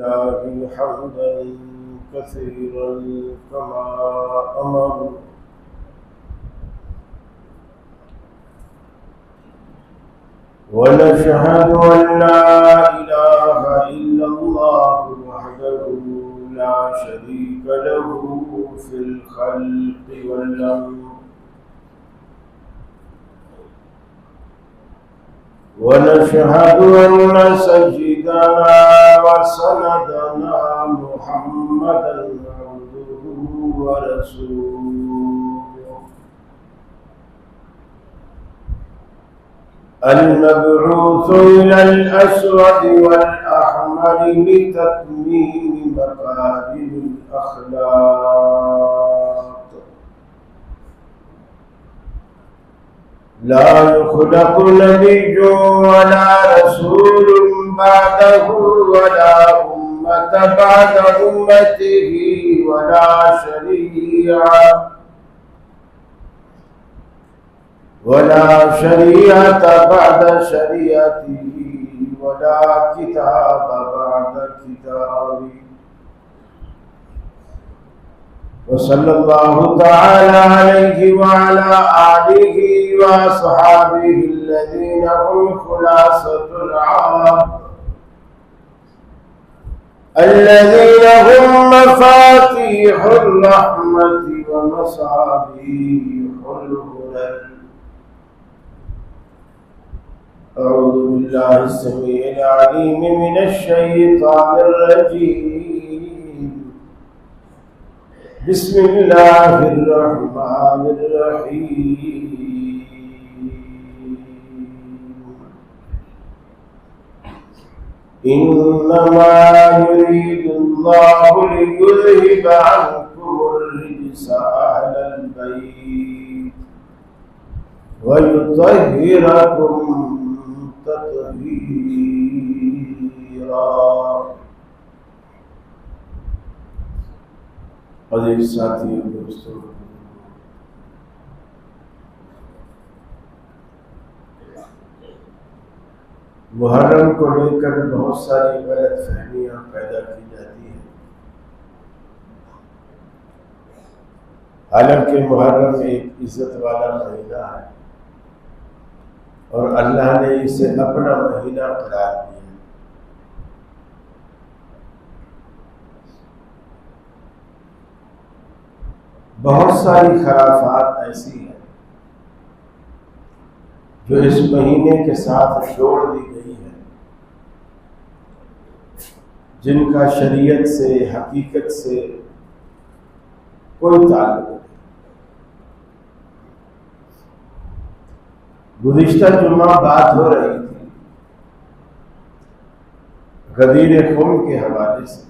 لله حمدا كثيرا كما أمر ونشهد أن لا إله إلا الله وحده لا شريك له في الخلق والأمر ونشهد أن سيدنا وسندنا محمدا عبده ورسوله المبعوث إلى الأسود والأحمر لتتميم مكارم الأخلاق لا يخلق نبي ولا رسول بعده ولا أمة بعد أمته ولا شريعة بعد شريعته ولا كتاب بعد كتابه وصلى الله تعالى عليه وعلى آله وأصحابه الذين هم خلاصة العرب الذين هم مفاتيح الرحمة ومصابيح الهدى. أعوذ بالله السميع العليم من الشيطان الرجيم. بسم الله الرحمن الرحيم. إنما يريد الله ليذهب عنكم الرجس أهل البيت ويطهركم تطهيرا. عزیز ساتھیوں دوستوں، محرم کو لے کر بہت ساری غلط فہمیاں پیدا کی جاتی ہیں، حالانکہ محرم ایک عزت والا مہینہ ہے اور اللہ نے اسے اپنا مہینہ قرار دیا. بہت ساری خرافات ایسی ہیں جو اس مہینے کے ساتھ جوڑ دی گئی ہیں، جن کا شریعت سے، حقیقت سے کوئی تعلق نہیں. گزشتہ جمعہ بات ہو رہی تھی غدیر خم کے حوالے سے،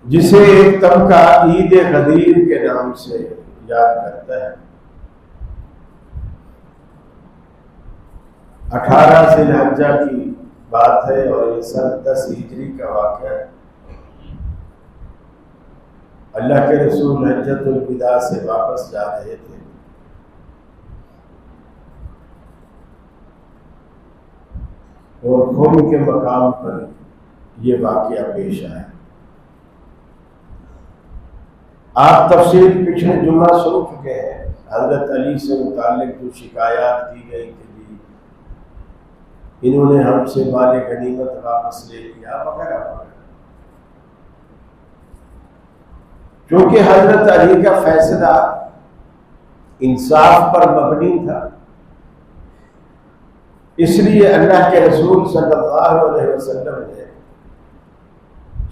جسے ایک طبقہ عید غدیر کے نام سے یاد کرتا ہے. 18 ذی الحجہ کی بات ہے اور یہ سن 10 ہجری کا واقعہ ہے. اللہ کے رسول حجۃ الوداع سے واپس جا رہے تھے. اور خم کے مقام پر یہ واقعہ پیش آیا. آپ تفسیر پچھلے جمعہ سن چکے ہیں. حضرت علی سے متعلق جو شکایات کی گئی کہ انہوں نے ہم سے مال غنیمت واپس لے لیا وغیرہ وغیرہ. کیونکہ حضرت علی کا فیصلہ انصاف پر مبنی تھا، اس لیے اللہ کے رسول صلی اللہ علیہ وسلم نے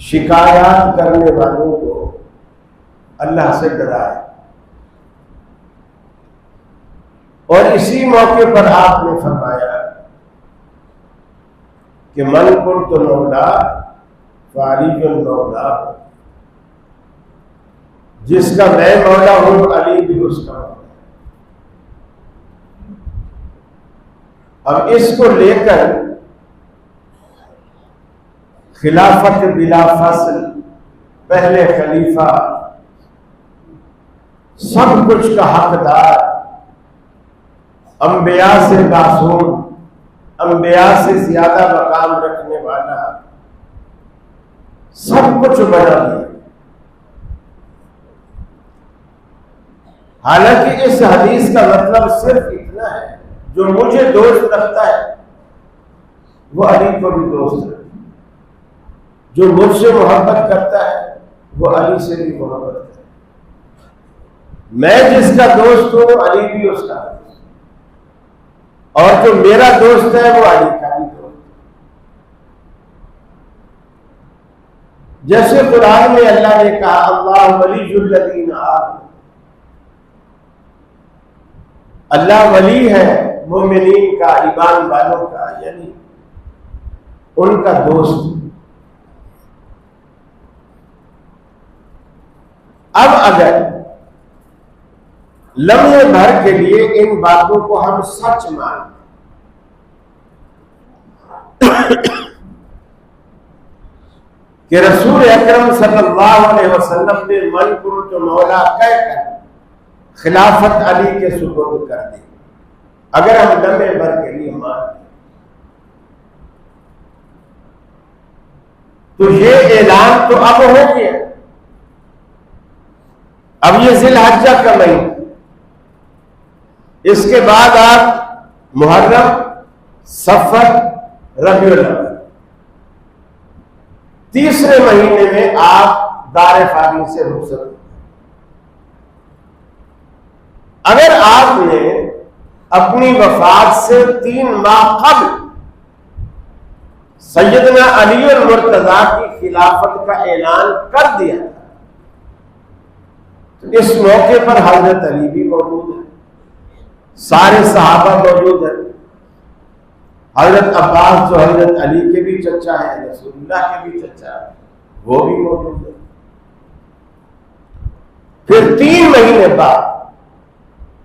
شکایات کرنے والوں کو اللہ سے ڈرایا. اور اسی موقع پر آپ نے فرمایا کہ من کنت مولا فعلی مولا، جس کا میں مولا ہوں علی بھی اس کا مولا. اب اس کو لے کر خلافت بلا فصل، پہلے خلیفہ، سب کچھ کا حقدار، انبیاء سے معصوم انبیاء سے زیادہ مقام رکھنے والا، سب کچھ بنا دیا۔ حالانکہ اس حدیث کا مطلب صرف اتنا ہے، جو مجھے دوست رکھتا ہے وہ علی کو بھی دوست رکھتا ہے، جو مجھ سے محبت کرتا ہے وہ علی سے بھی محبت کرتا ہے، میں جس کا دوست ہوں علی بھی اس کا دوست، اور جو میرا دوست ہے وہ علی کا بھی دوست ہے۔ جیسے قرآن میں اللہ نے کہا اللہ ولی الذین آمنوا، اللہ ولی ہے مومنین کا، ایمان والوں کا، یعنی ان کا دوست۔ اب اگر لمحے بھر کے لیے ان باتوں کو ہم سچ مانیں کہ رسول اکرم صلی اللہ علیہ وسلم نے من کنت مولا کہہ کر خلافت علی کے سپرد کر دی، اگر ہم لمحے بھر کے لیے مانیں تو یہ اعلان تو اب ہو گیا۔ اب یہ ذی الحجہ کا مہینہ، اس کے بعد آپ محرم، صفر، ربیع الاول، تیسرے مہینے میں آپ دار فانی سے رخصت۔ اگر آپ نے اپنی وفات سے 3 ماہ قبل سیدنا علی المرتضیٰ کی خلافت کا اعلان کر دیا تو اس موقع پر حضرت علی بھی موجود ہے، سارے صحابہ موجود ہیں، حضرت عباس جو حضرت علی کے بھی چچا ہیں، رسول اللہ کے بھی چچا ہیں، وہ بھی موجود ہیں۔ پھر 3 مہینے بعد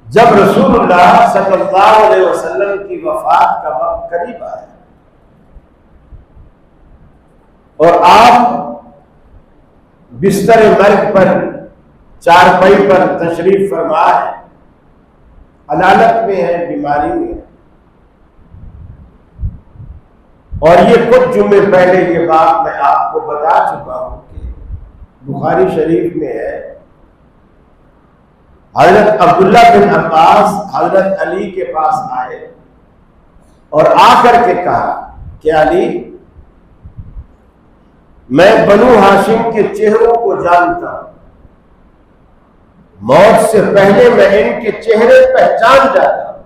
جب رسول اللہ صلی اللہ علیہ وسلم کی وفات کا وقت قریب آیا اور آپ بستر مرگ پر، چارپائی پر تشریف فرما ہے، علالت میں ہے، بیماری میں ہے، اور یہ کچھ جمعے پہلے یہ بات میں آپ کو بتا چکا ہوں کہ بخاری شریف میں ہے، حضرت عبداللہ بن عباس حضرت علی کے پاس آئے اور آ کر کے کہا کہ علی، میں بنو ہاشم کے چہروں کو جانتا ہوں، موت سے پہلے میں ان کے چہرے پہچان جاتا ہوں،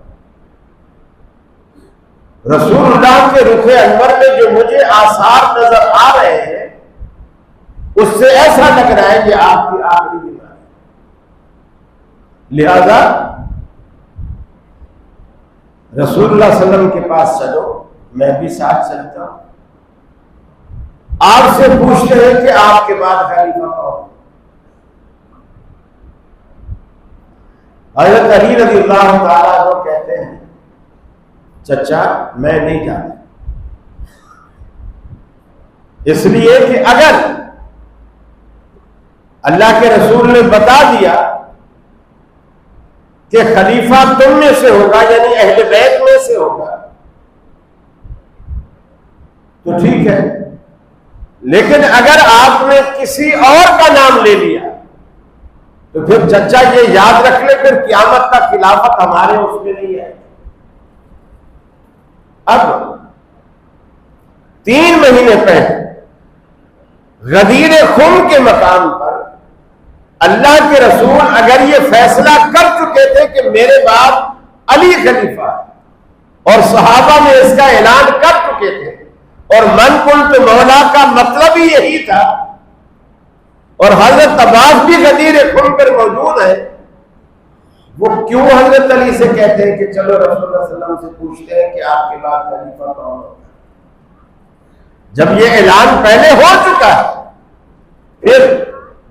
رسول اللہ کے رخ انور میں جو مجھے آثار نظر آ رہے ہیں اس سے ایسا لگ رہا ہے کہ آپ کی آخری بیماری، لہذا رسول اللہ صلی اللہ علیہ وسلم کے پاس چلو، میں بھی ساتھ چلتا ہوں، آپ سے پوچھتے ہیں کہ آپ کے بعد خلیفہ کون؟ حضرت علی رضی اللہ تعالیٰ عنہ کہتے ہیں چچا میں نہیں جانتا، اس لیے کہ اگر اللہ کے رسول نے بتا دیا کہ خلیفہ تم میں سے ہوگا، یعنی اہل بیت میں سے ہوگا، تو ٹھیک ہے، لیکن اگر آپ نے کسی اور کا نام لے لیا تو پھر چچا یہ یاد رکھ لے، پھر قیامت کا خلافت ہمارے اس میں نہیں ہے۔ اب 3 مہینے پہلے غدیر خم کے مقام پر اللہ کے رسول اگر یہ فیصلہ کر چکے تھے کہ میرے بعد علی خلیفہ ہے اور صحابہ میں اس کا اعلان کر چکے تھے، اور من کنت مولا کا مطلب ہی یہی تھا، اور حضرت عباس بھی غدیر خم پر موجود ہے، وہ کیوں حضرت علی سے کہتے ہیں کہ چلو رسول اللہ صلی اللہ علیہ وسلم سے پوچھتے ہیں کہ آپ کے بعد خلیفہ کون ہوگا؟ جب یہ اعلان پہلے ہو چکا ہے، پھر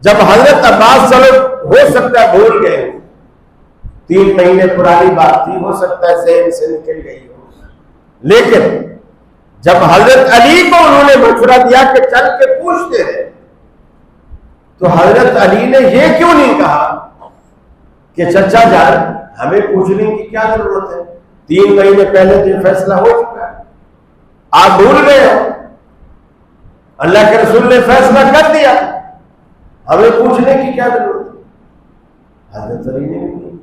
جب حضرت عباس چلو ہو سکتا ہے بھول گئے، 3 مہینے پرانی بات تھی، ہو سکتا ہے ذہن سے نکل گئی ہو، لیکن جب حضرت علی کو انہوں نے مشورہ دیا کہ چل کے پوچھتے ہیں، تو حضرت علی نے یہ کیوں نہیں کہا کہ چچا جان ہمیں پوچھنے کی کیا ضرورت ہے، 3 مہینے پہلے تو فیصلہ ہو چکا ہے، آپ بھول گئے ہو، اللہ کے رسول نے فیصلہ کر دیا، ہمیں پوچھنے کی کیا ضرورت ہے؟ حضرت علی نے بھی نہیں۔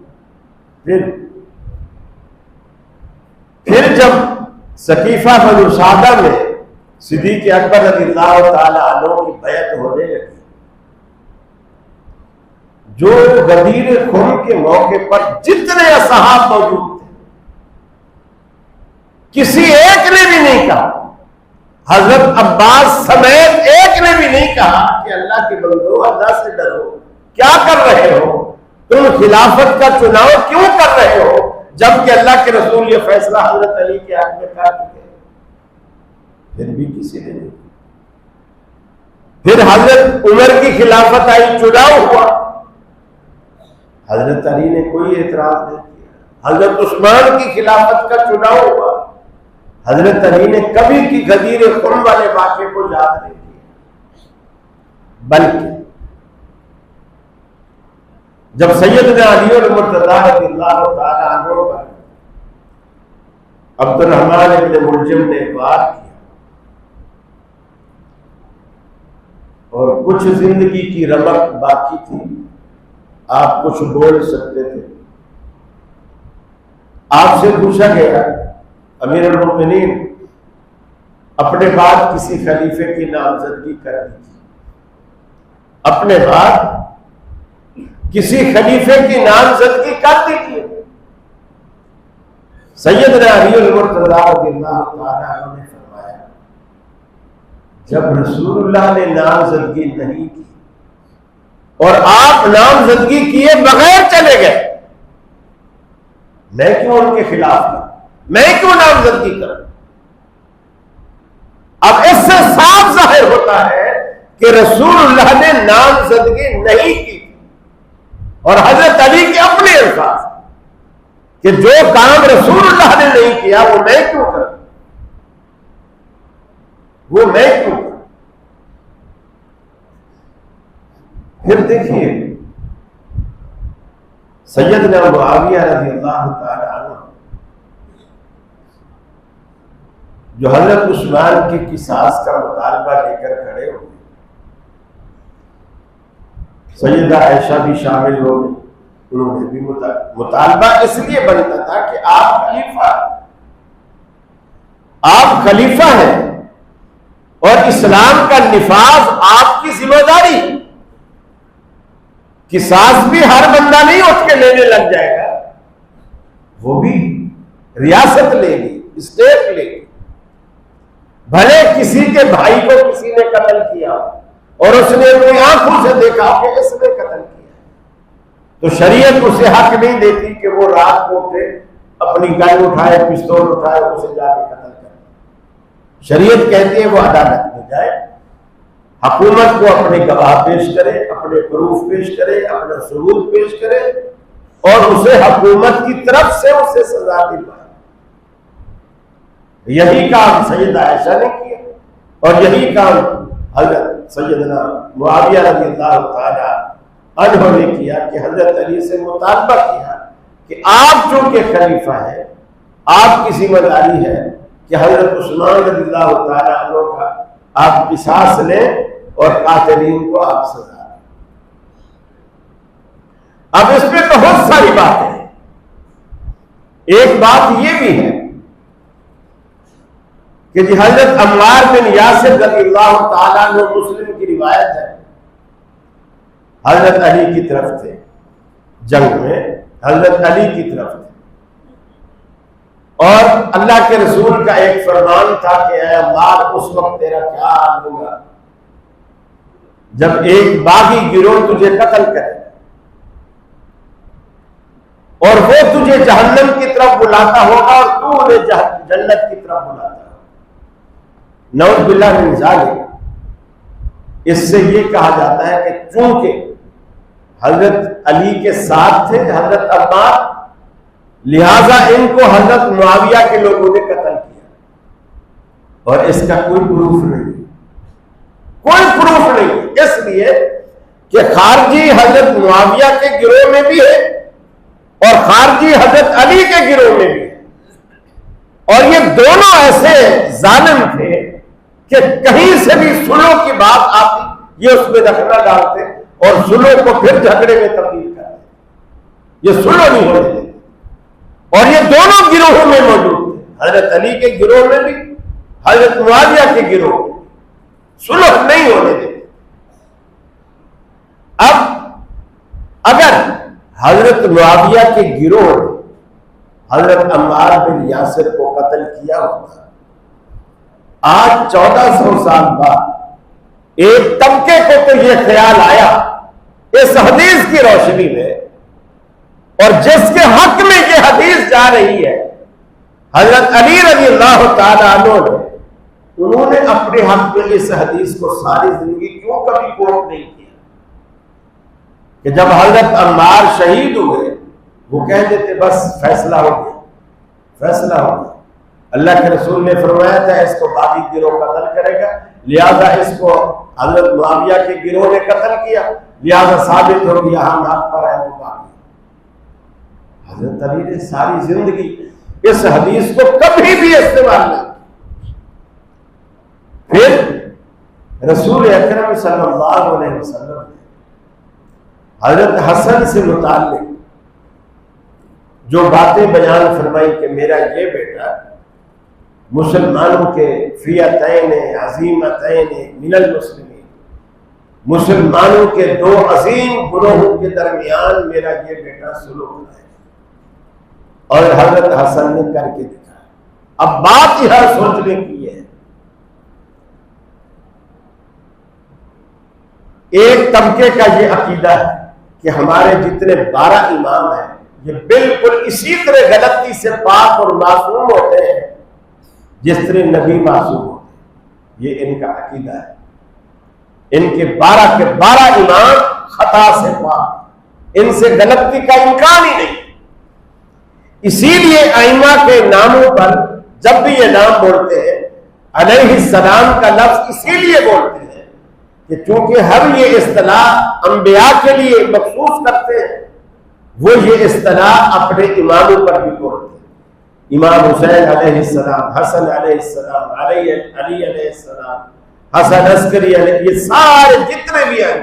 پھر جب سقیفہ بنو سعدہ میں صدیق اکبر رضی اللہ تعالی عنہ کی بیعت ہونے لگی، جو غدیر خم کے موقع پر جتنے اصحاب موجود تھے کسی ایک نے بھی نہیں کہا، حضرت عباس سمیت ایک نے بھی نہیں کہا کہ اللہ کے بندو اللہ سے ڈرو، کیا کر رہے ہو تم، خلافت کا چناؤ کیوں کر رہے ہو، جبکہ اللہ کے رسول یہ فیصلہ حضرت علی کے حق میں کر چکے۔ پھر بھی کسی نے نہیں۔ پھر حضرت عمر کی خلافت آئی، چناؤ ہوا، حضرت علی نے کوئی اعتراض نہیں کیا۔ حضرت عثمان کی خلافت کا چناؤ ہوا، حضرت علی نے کبھی کی غدیر خم والے واقعے کو یاد نہیں کیا، بلکہ جب سیدنا علی المرتضیٰ رضی اللہ تعالی عنہ پر عبد الرحمن ابن ملجم نے وار کیا اور کچھ زندگی کی رمق باقی تھی، آپ کچھ بول سکتے تھے، آپ سے پوچھا گیا امیر المؤمنین اپنے بعد کسی خلیفے کی نامزدگی کر دیجیے، اپنے بعد کسی خلیفے کی نامزدگی کر دیجیے۔ سیدنا علی المرتضیٰ رضی اللہ تعالیٰ عنہ نے فرمایا جب رسول اللہ نے نامزدگی نہیں کی اور آپ نامزدگی کیے بغیر چلے گئے، میں کیوں ان کے خلاف ہوں، میں کیوں نامزدگی کروں؟ اب اس سے صاف ظاہر ہوتا ہے کہ رسول اللہ نے نامزدگی نہیں کی، اور حضرت علی کے اپنے الفاظ کہ جو کام رسول اللہ نے نہیں کیا وہ میں کیوں کروں، وہ میں کیوں کروں۔ پھر دیکھیے سیدنا معاویہ رضی اللہ تعالی عنہ جو حضرت عثمان کی قصاص کا مطالبہ لے کر کھڑے ہوئے، سیدہ عائشہ بھی شامل ہو گئی، انہوں نے بھی مطالبہ اس لیے بنتا تھا کہ آپ خلیفہ ہیں اور اسلام کا نفاذ آپ کی ذمہ داری، قصاص بھی ہر بندہ نہیں اٹھ کے لینے لگ جائے گا، وہ بھی ریاست لے گی، اسٹیٹ لے گی، بھلے کسی کے بھائی کو کسی نے قتل کیا اور اس نے اپنی آنکھوں سے دیکھا کہ اس نے قتل کیا، تو شریعت اسے حق نہیں دیتی کہ وہ رات کو اٹھے اپنی گن اٹھائے، پستول اٹھائے، اسے جا کے قتل کرے۔ شریعت کہتی ہے وہ عدالت میں جائے، حکومت کو اپنے گواہ پیش کرے، اپنے پروف پیش کرے، اپنا ثبوت پیش کرے اور اسے حکومت کی طرف سے اسے سزا دلوائے۔ یہی کام سیدہ عائشہ نے کیا اور یہی کام حضرت سیدنا معاویہ رضی اللہ تعالی عنہ نے کیا کہ حضرت علی سے مطالبہ کیا کہ آپ چونکہ خلیفہ ہیں، آپ کی ذمہ داری ہے کہ حضرت عثمان رضی اللہ تعالی عنہ کا آپ قصاص لیں اور قاتلین کو آپ سزا دیں۔ اب اس میں بہت ساری باتیں ہیں، ایک بات یہ بھی ہے کہ جی حضرت عمار بن یاسر رضی اللہ تعالیٰ عنہ، مسلم کی روایت ہے، حضرت علی کی طرف تھے، جنگ میں حضرت علی کی طرف تھے، اور اللہ کے رسول کا ایک فرمان تھا کہ اے عمار اس وقت تیرا کیا حال ہوگا جب ایک باغی گروہ تجھے قتل کرے اور وہ تجھے جہنم کی طرف بلاتا ہوگا اور تو انہیں جنت کی طرف بلاتا ہوگا۔ نعوذ باللہ من ذالک، اس سے یہ کہا جاتا ہے کہ چونکہ حضرت علی کے ساتھ تھے حضرت عمار، لہذا ان کو حضرت معاویہ کے لوگوں نے قتل کیا، اور اس کا کوئی پروف نہیں، کوئی پروف نہیں، اس لیے کہ خارجی حضرت معاویہ کے گروہ میں بھی ہے اور خارجی حضرت علی کے گروہ میں بھی ہے، اور یہ دونوں ایسے ظالم تھے کہ کہیں سے بھی سلو کی بات آتی یہ اس میں دخل ڈالتے اور سلو کو پھر جھگڑے میں تبدیل کرتے، یہ سلو نہیں ہونے دیتے۔ اور یہ دونوں گروہوں میں موجود تھے، حضرت علی کے گروہ میں بھی، حضرت معاویہ کے گروہ میں سلو نہیں ہونے دیتے۔ اب اگر حضرت معاویہ کے گروہ نے حضرت عمار بن یاسر کو قتل کیا ہوتا، آج 1400 سال بعد ایک طبقے کو تو یہ خیال آیا اس حدیث کی روشنی میں، اور جس کے حق میں یہ حدیث جا رہی ہے حضرت علی رضی اللہ تعالیٰ عنہ نے، انہوں نے اپنے حق میں اس حدیث کو ساری زندگی کیوں کبھی کوٹ نہیں کیا کہ جب حضرت عمار شہید ہوئے وہ کہہ دیتے بس فیصلہ ہو گیا، فیصلہ ہو گیا، اللہ کے رسول نے فرمایا تھا اس کو باقی گروہ قتل کرے گا، لہذا اس کو حضرت معاویہ کے گروہ نے قتل کیا، لہذا ثابت ہو گیا ہم حق پر ہے وہ باقی۔ حضرت علی نے ساری زندگی اس حدیث کو کبھی بھی استعمال نہیں۔ پھر رسول اکرم صلی اللہ علیہ وسلم نے حضرت حسن سے متعلق جو باتیں بیان فرمائی کہ میرا یہ بیٹا مسلمانوں کے فئتین عظیمتین من المسلمین، مسلمانوں کے دو عظیم گروہوں کے درمیان میرا یہ بیٹا سلوک ہے، اور حضرت حسن نے کر کے دکھا۔ اب بات یہاں سوچنے کی ہے، ایک طبقے کا یہ عقیدہ ہے کہ ہمارے جتنے 12 امام ہیں یہ بالکل اسی طرح غلطی سے پاک اور معصوم ہوتے ہیں جس طرح نبی معصوم ہوتے ہیں، یہ ان کا عقیدہ ہے۔ ان کے 12 کے 12 امام خطا سے پاک، ان سے غلطی کا امکان ہی نہیں۔ اسی لیے ائمہ کے ناموں پر جب بھی یہ نام بولتے ہیں علیہ السلام کا لفظ اسی لیے بولتے ہیں کہ چونکہ ہم یہ اصطلاح انبیاء کے لیے مخصوص کرتے ہیں، وہ یہ اصطلاح اپنے اماموں پر بھی بولتے ہیں۔ امام حسین علیہ السلام، حسن علیہ السلام، علی علیہ السلام، حسن عسکری علیہ، یہ سارے جتنے بھی ہیں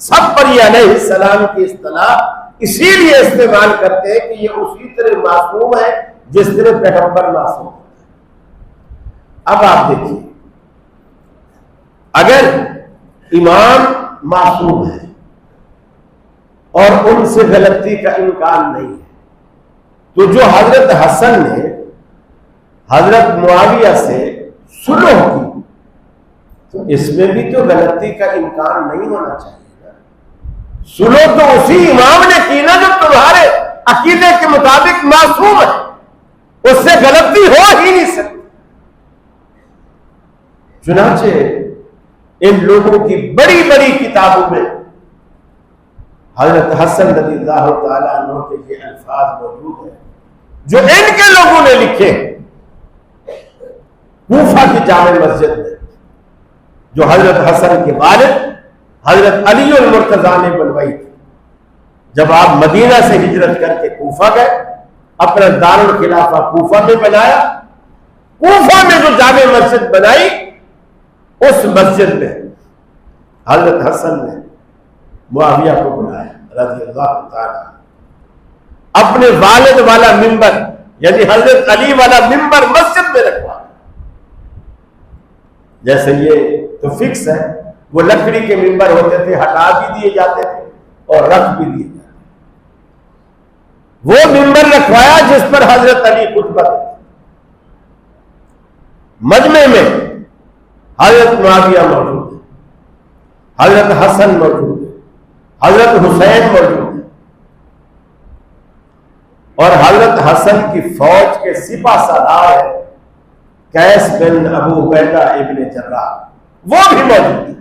سب پر یہ علیہ السلام کی اصطلاح اسی لیے استعمال کرتے ہیں کہ یہ اسی طرح معصوم ہے جس طرح پیغمبر معصوم ہے۔ اب آپ دیکھیے، اگر امام معصوم ہے اور ان سے غلطی کا امکان نہیں ہے، تو جو حضرت حسن نے حضرت معاویہ سے صلح کی تو اس میں بھی تو غلطی کا امکان نہیں ہونا چاہیے۔ صلح تو اسی امام نے کی نا جو تمہارے عقیدے کے مطابق معصوم ہے، اس سے غلطی ہو ہی نہیں سکتی۔ چنانچہ ان لوگوں کی بڑی بڑی کتابوں میں حضرت حسن رضی اللہ تعالیٰ عنہ کے یہ الفاظ موجود ہیں جو ان کے لوگوں نے لکھے کوفہ کی جامع مسجد میں، جو حضرت حسن کے والد حضرت علی المرتضیٰ نے بنوائی تھی۔ جب آپ مدینہ سے ہجرت کر کے کوفہ گئے، اپنا دارالخلافہ کوفہ میں بنایا، کوفہ میں جو جامع مسجد بنائی اس مسجد میں حضرت حسن نے معاویہ کو بلایا رضی اللہ تعالیٰ، اپنے والد والا ممبر یعنی حضرت علی والا ممبر مسجد میں رکھوا، جیسے یہ تو فکس ہے، وہ لکڑی کے ممبر ہوتے تھے، ہٹا بھی دیے جاتے تھے اور رکھ بھی دیے جاتے تھے۔ وہ ممبر رکھوایا جس پر حضرت علی خطبہ دیتے، مجمع میں حضرت معاویہ موجود ہے، حضرت حسن موجود ہے، حضرت حسین موجود ہے، اور حضرت حسن کی فوج کے سپہ سالار ہے قیس بن ابو عبیدہ ابن جراح، وہ بھی موجود ہے،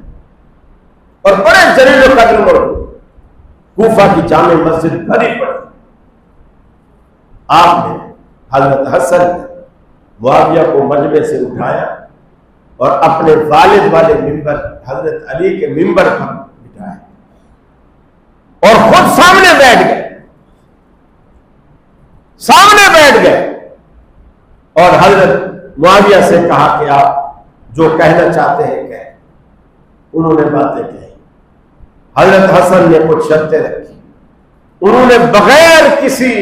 اور بڑے جلیل و قدر موجود۔ کوفہ کی جامع مسجد بھری پڑی، آپ نے حضرت حسن نے معاویہ کو مجمع سے اٹھایا اور اپنے والد والے ممبر حضرت علی کے ممبر پر بٹھایا اور خود سامنے بیٹھ گئے، اور حضرت معاویہ سے کہا کہ آپ جو کہنا چاہتے ہیں کہیں. انہوں نے باتیں کہی. حضرت حسن نے کچھ شرطیں رکھی. انہوں نے بغیر کسی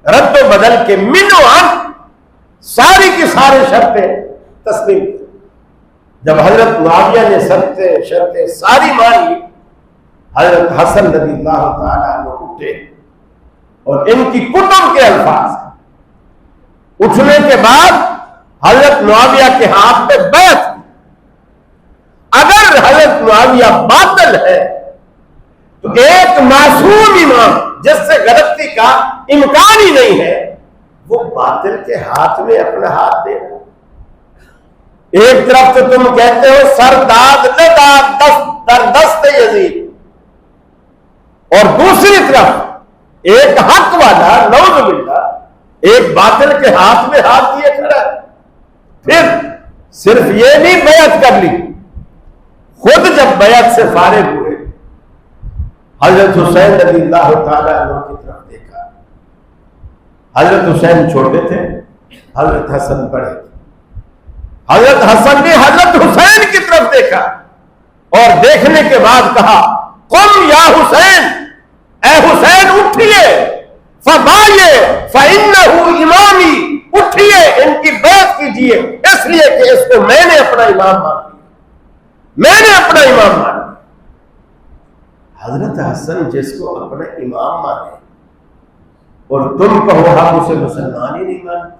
رد و بدل کے منو عن ساری کی ساری شرطیں تسلیم کی. جب حضرت معاویہ نے شرطیں ساری مان لی, حضرت حسن رضی اللہ تعالیٰ عنہ اٹھے اور ان کی کتب کے الفاظ اٹھنے کے بعد حضرت معاویہ کے ہاتھ پہ بیعت. اگر حضرت معاویہ باطل ہے تو ایک معصوم امام جس سے غلطی کا امکان ہی نہیں ہے وہ باطل کے ہاتھ میں اپنا ہاتھ دے رہا. ایک طرف تو تم کہتے ہو سرداد لداد در دست یزید, اور دوسری طرف ایک حق والا نعوذ باللہ ایک باطل کے ہاتھ میں ہاتھ دیے کھڑا ہے. پھر صرف یہ نہیں بیعت کر لی, خود جب بیعت سے فارغ ہوئے حضرت حسین رضی اللہ تعالیٰ عنہ کی طرف دیکھا. حضرت حسین چھوٹے تھے, حضرت حسن بڑے تھے. حضرت حسن نے حضرت حسین کی طرف دیکھا اور دیکھنے کے بعد کہا قم یا حسین, اے حسین اٹھیے, فبائیے فإنہ امامی, اٹھیے ان کی بیعت کیجیے اس لیے کہ اس کو میں نے اپنا امام مان لیا, میں نے اپنا امام مان لیا. حضرت حسن جس کو اپنا امام مانے اور تم کہو ہم اسے مسلمان ہی نہیں مانتے.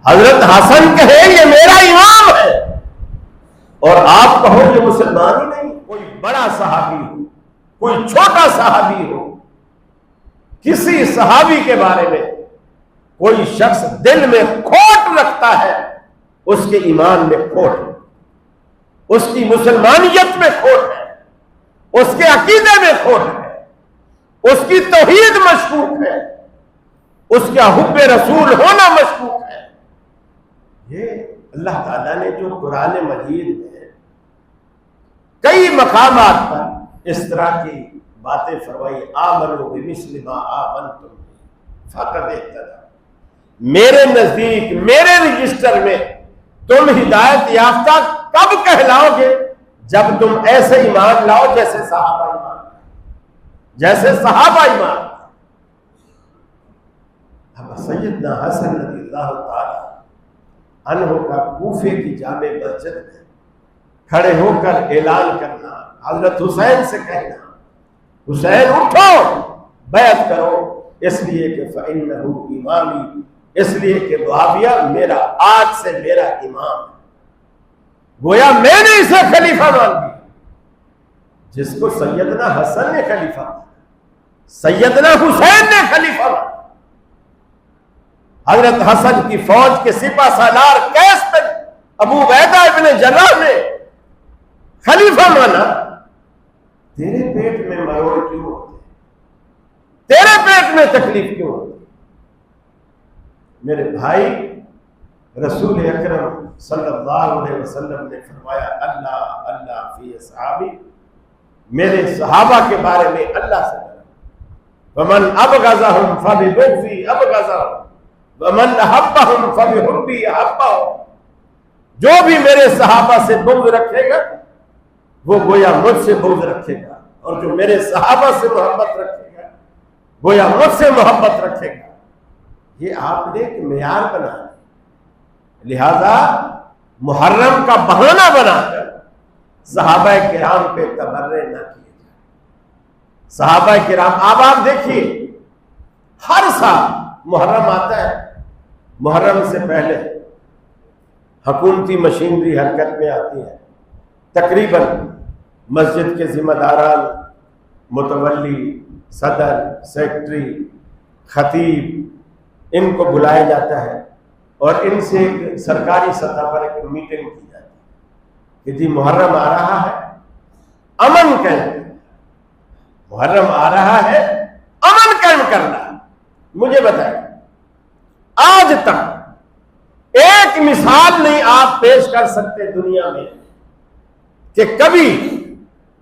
حضرت حسن کہے یہ میرا امام ہے اور آپ کہو یہ مسلمان ہی نہیں. کوئی بڑا صحابی ہو, کوئی چھوٹا صحابی ہو, کسی صحابی کے بارے میں کوئی شخص دل میں کھوٹ رکھتا ہے, اس کے ایمان میں کھوٹ ہے, اس کی مسلمانیت میں کھوٹ ہے, اس کے عقیدے میں کھوٹ ہے, اس کی توحید مشکوک ہے, اس کا حب رسول ہونا مشکوک ہے. یہ اللہ تعالیٰ نے جو قرآن مجید میں کئی مقامات پر اس طرح کی باتیں فرمائی, آمنوا بمثل ما آمنتم فقد اہتدوا, میرے نزدیک میرے رجسٹر میں تم ہدایت یافتہ کب کہلاؤ گے جب تم ایسے ایمان لاؤ جیسے صحابہ ایمان لائے, جیسے صحابہ ایمان لائے. اب سیدنا حسن رضی اللہ تعالی عنہ کا کوفے کی جامع مسجد میں کھڑے ہو کر اعلان کرنا, حضرت حسین سے کہنا حسین اٹھو بیعت کرو, اس لیے کہ فإنہ امامی, اس لیے کہ معاویہ میرا آج سے میرا امام ہے. گویا میں نے اسے خلیفہ مان لیا. جس کو سیدنا حسن نے خلیفہ مانا, سیدنا حسین نے خلیفہ مانا. حضرت حسن کی فوج کے سپہ سالار قیس بن ابو عبیدہ ابن جراح نے خلیفہ مانا. تیرے پیٹ میں مروڑ کیوں ہوتے, تیرے پیٹ میں تکلیف کیوں ہوتی؟ میرے بھائی, رسول اکرم صلی اللہ علیہ وسلم نے فرمایا اللہ اللہ فی اصحابی, میرے صحابہ کے بارے میں اللہ سے ڈرو. ومن ابغضهم فببغضی ابغضہ ومن احبهم فبحبی احبہ, جو بھی میرے صحابہ سے بغض رکھے گا وہ گویا مجھ سے بغض رکھے گا, اور جو میرے صحابہ سے محبت رکھے گا گویا مجھ سے محبت رکھے گا. یہ آپ نے ایک معیار بنا, لہذا محرم کا بہانہ بنا کر صحابہ کرام پہ تبرع نہ کیے جائے. صحابہ کرام, اب آپ دیکھیے ہر سال محرم آتا ہے, محرم سے پہلے حکومتی مشینری حرکت میں آتی ہے. تقریباً مسجد کے ذمہ داران, متولی, صدر, سیکٹری, خطیب, ان کو بلایا جاتا ہے اور ان سے ایک سرکاری سطح پر ایک میٹنگ کی جاتی ہے کہ جی محرم آ رہا ہے, امن قائم کرنا, محرم آ رہا ہے, امن قائم کرنا. مجھے بتائیں, آج تک ایک مثال نہیں آپ پیش کر سکتے دنیا میں کہ کبھی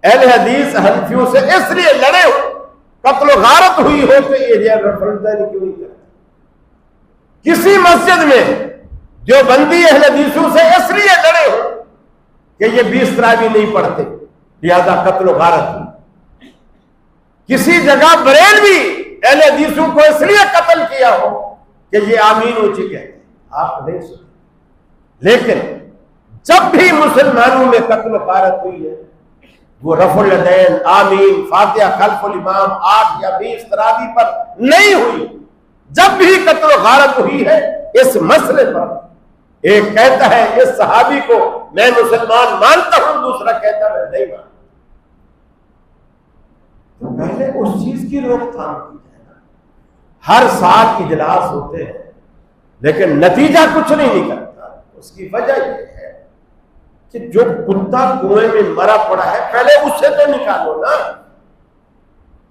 اہل حدیث حنفیوں سے اس لیے لڑے ہو, قتل و غارت ہوئی ہو کہ یہ ریفرنڈم کیوں نہیں کرتے. کسی مسجد میں دیوبندی اہل حدیثوں سے اس لیے لڑے ہو کہ یہ 20 تراویح نہیں پڑھتے، لہذا قتل و غارت ہوئی۔ کسی جگہ بریلوی اہل حدیثوں کو اس لیے قتل کیا ہو کہ یہ آمین اونچی کہتے ہیں، آپ نہیں سنتے۔ لیکن جب بھی مسلمانوں میں قتل و غارت ہوئی ہے، وہ رفع الیدین، آمین، فاتحہ خلف الامام 8 یا 20 تراویح پر نہیں ہوئی۔ جب بھی قتل و غارت ہوئی ہے اس مسئلے پر، ایک کہتا ہے اس صحابی کو میں مسلمان مانتا ہوں، دوسرا کہتا ہے میں نہیں مانتا۔ تو پہلے اس چیز کی روک تھام کی جائے نا۔ ہر سال اجلاس ہوتے ہیں لیکن نتیجہ کچھ نہیں نکلتا۔ اس کی وجہ یہ ہے کہ جو کتا کنویں میں مرا پڑا ہے پہلے اس سے تو نکالو نا۔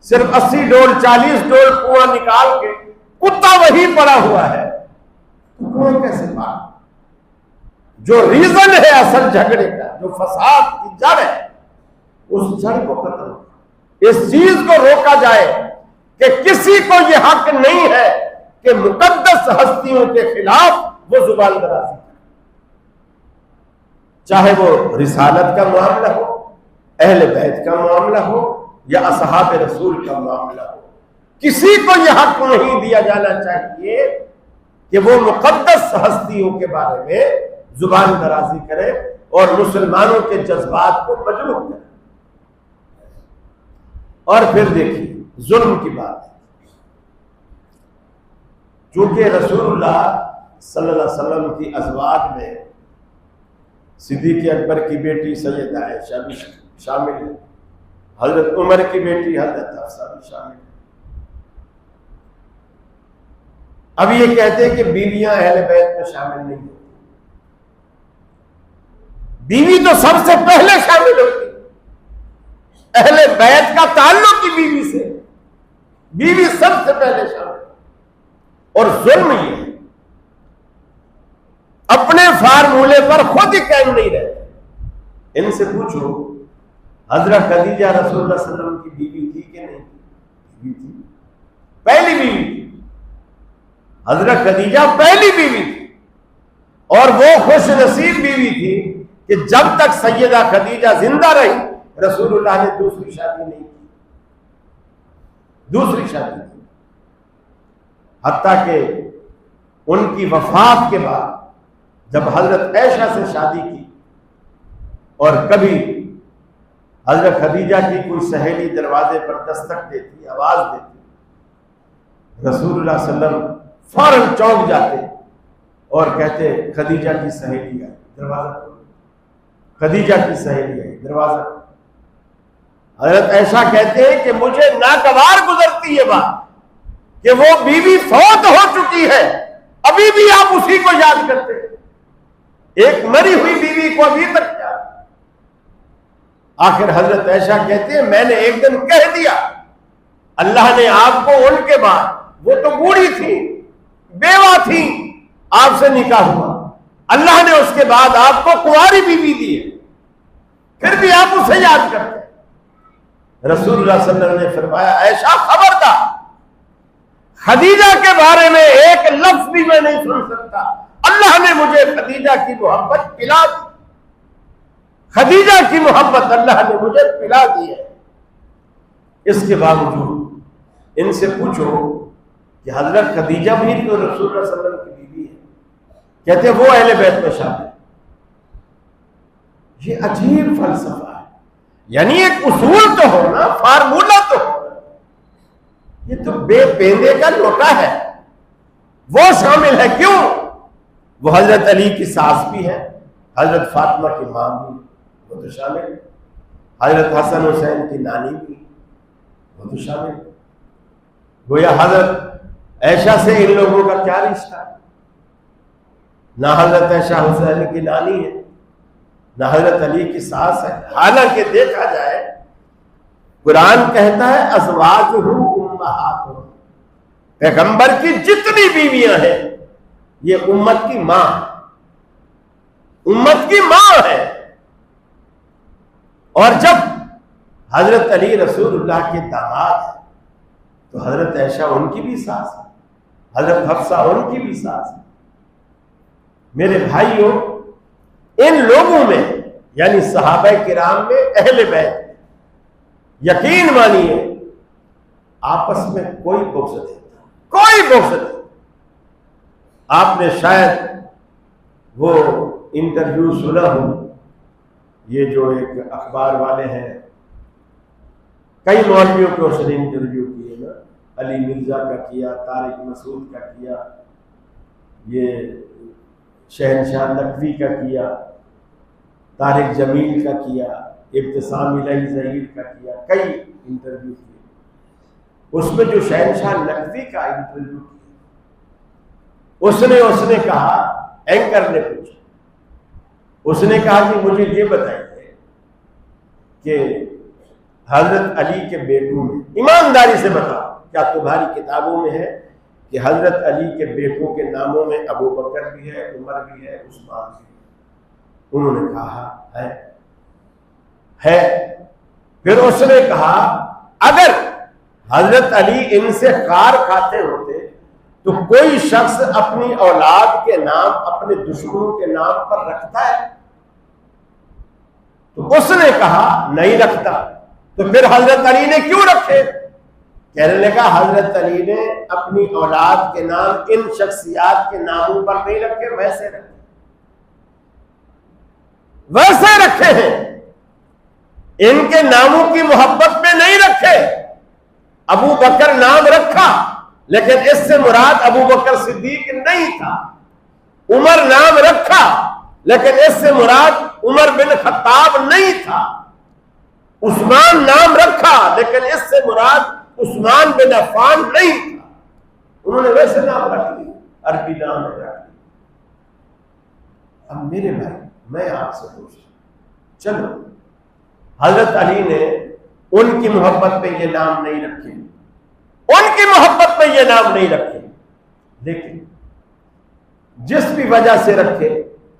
صرف 80 ڈول 40 ڈول کنواں نکال کے کتا وہی پڑا ہوا ہے، تو کنویں کیسے پاک؟ جو ریزن ہے اصل جھگڑے کا، جو فساد کی جڑ ہے، اس جڑ کو ختم کرو۔ اس چیز کو روکا جائے کہ کسی کو یہ حق نہیں ہے کہ مقدس ہستیوں کے خلاف وہ زبان درازی کرے، چاہے وہ رسالت کا معاملہ ہو، اہل بیت کا معاملہ ہو یا اصحاب رسول کا معاملہ ہو۔ کسی کو یہ حق نہیں دیا جانا چاہیے کہ وہ مقدس ہستیوں کے بارے میں زبان درازی کرے اور مسلمانوں کے جذبات کو مجروح کرے۔ اور پھر دیکھیے ظلم کی بات ہے، چونکہ رسول اللہ صلی اللہ علیہ وسلم کی ازواج میں صدیق اکبر کی بیٹی سیدہ عائشہ بھی شامل ہے، حضرت عمر کی بیٹی حضرت حفصہ بھی شامل ہے۔ اب یہ کہتے ہیں کہ بیویاں اہل بیت میں شامل نہیں ہوتی، بیوی تو سب سے پہلے شامل ہوتی، اہل بیت کا تعلق کی بیوی سے، بیوی سب سے پہلے شامل۔ اور ظلم یہ ہے اپنے فارمولے پر خود ہی قائم نہیں رہتے۔ ان سے پوچھو حضرت خدیجہ رسول اللہ صلی اللہ علیہ وسلم کی بیوی تھی کہ نہیں تھی؟ بیوی تھی، پہلی بیوی تھی۔ حضرت خدیجہ پہلی بیوی تھی، اور وہ خوش نصیب بیوی تھی کہ جب تک سیدہ خدیجہ زندہ رہی رسول اللہ نے دوسری شادی نہیں کی، دوسری شادی کی۔ حتیٰ کہ ان کی وفات کے بعد جب حضرت عائشہ سے شادی کی اور کبھی حضرت خدیجہ کی کوئی سہیلی دروازے پر دستک دیتی، آواز دیتی، رسول اللہ صلی اللہ علیہ وسلم فوراً چونک جاتے اور کہتے خدیجہ کی سہیلی آئی، دروازہ کھولو، خدیجہ کی سہیلی آئی، دروازہ کھولو۔ حضرت عائشہ کہتے ہیں کہ مجھے ناگوار گزرتی یہ بات کہ وہ بیوی فوت ہو چکی ہے، ابھی بھی آپ اسی کو یاد کرتے ہیں، ایک مری ہوئی بیوی کو ابھی تک یاد۔ آخر حضرت عائشہ کہتے ہیں میں نے ایک دن کہہ دیا، اللہ نے آپ کو ان کے بعد، وہ تو بوڑھی تھی، بیوہ تھی، آپ سے نکاح ہوا، اللہ نے اس کے بعد آپ کو کنواری بیوی دی ہے، پھر بھی آپ اسے یاد کرتے ہیں۔ رسول اللہ صلی اللہ علیہ وسلم نے فرمایا عائشہ خبردار، خدیجہ کے بارے میں ایک لفظ بھی میں نہیں سن سکتا، اللہ نے مجھے خدیجہ کی محبت پلا دی، خدیجہ کی محبت اللہ نے مجھے پلا دی ہے۔ اس کے باوجود ان سے پوچھو کہ حضرت خدیجہ بھی تو رسول اللہ صلی اللہ علیہ وسلم کی بیوی ہے، کہتے ہیں وہ اہل بیت میں شامل۔ یہ عجیب فلسفہ ہے، یعنی ایک اصول تو ہونا، فارمولہ تو ہونا، یہ تو بے پیندے کا لوٹا ہے، وہ شامل ہے۔ کیوں؟ وہ حضرت علی کی ساس بھی ہے، حضرت فاطمہ کی ماں بھی، وہ تو شامل ہے، حضرت حسن حسین کی نانی بھی، وہ تو شامل ہے۔ گویا حضرت عائشہ سے ان لوگوں کا کیا رشتہ ہے؟ نہ حضرت عائشہ حسین کی نانی ہے، نہ حضرت علی کی ساس ہے۔ حالانکہ دیکھا جائے قرآن کہتا ہے ازواجہم امہاتہم، پیغمبر کی جتنی بیویاں ہیں یہ امت کی ماں، امت کی ماں ہے۔ اور جب حضرت علی رسول اللہ کے داماد ہیں تو حضرت عائشہ ان کی بھی ساس ہے، حضرت حفصہ ان کی بھی ساس ہے۔ میرے بھائیوں، ان لوگوں میں یعنی صحابہ کرام میں، اہل بیت، یقین مانیے آپس میں کوئی بغض نہیں تھا، کوئی بغض نہیں۔ آپ نے شاید وہ انٹرویو سنا ہو، یہ جو ایک اخبار والے ہیں، کئی مولویوں کو اس نے انٹرویو کیے نا، علی مرزا کا کیا، طارق مسعود کا کیا، یہ شہنشاہ نقوی کا کیا، طارق جمیل کا کیا، ابتسام الہی ظہیر کا کیا، کئی انٹرویو کیے۔ اس میں جو شہنشاہ نقوی کا انٹرویو کیا، اس نے کہا، اینکر نے پوچھا، اس نے کہا کہ مجھے یہ بتائیے کہ حضرت علی کے بیٹوں میں، ایمانداری سے بتاؤ، کیا تمہاری کتابوں میں ہے کہ حضرت علی کے بیٹوں کے ناموں میں ابو بکر بھی ہے، عمر بھی ہے، عثمان بھی ہے؟ انہوں نے کہا ہے۔ پھر اس نے کہا اگر حضرت علی ان سے خار کھاتے ہوتے تو کوئی شخص اپنی اولاد کے نام اپنے دشمنوں کے نام پر رکھتا ہے؟ تو اس نے کہا نہیں رکھتا۔ تو پھر حضرت علی نے کیوں رکھے؟ کہنے لگا حضرت علی نے اپنی اولاد کے نام ان شخصیات کے ناموں پر نہیں رکھے، ویسے رکھے ہیں، ان کے ناموں کی محبت میں نہیں رکھے۔ ابو بکر نام رکھا لیکن اس سے مراد ابو بکر صدیق نہیں تھا۔ عمر نام رکھا لیکن اس سے مراد عمر بن خطاب نہیں تھا۔ عثمان نام رکھا لیکن اس سے مراد عثمان بن عفان نہیں تھا۔ انہوں نے ویسے نام رکھ لی، عربی نام رکھ لی۔ اب میرے بھائی، میں آپ سے پوچھتا ہوں، چلو حضرت علی نے ان کی محبت میں یہ نام نہیں رکھے، ان کی محبت میں یہ نام نہیں رکھے، لیکن جس بھی وجہ سے رکھے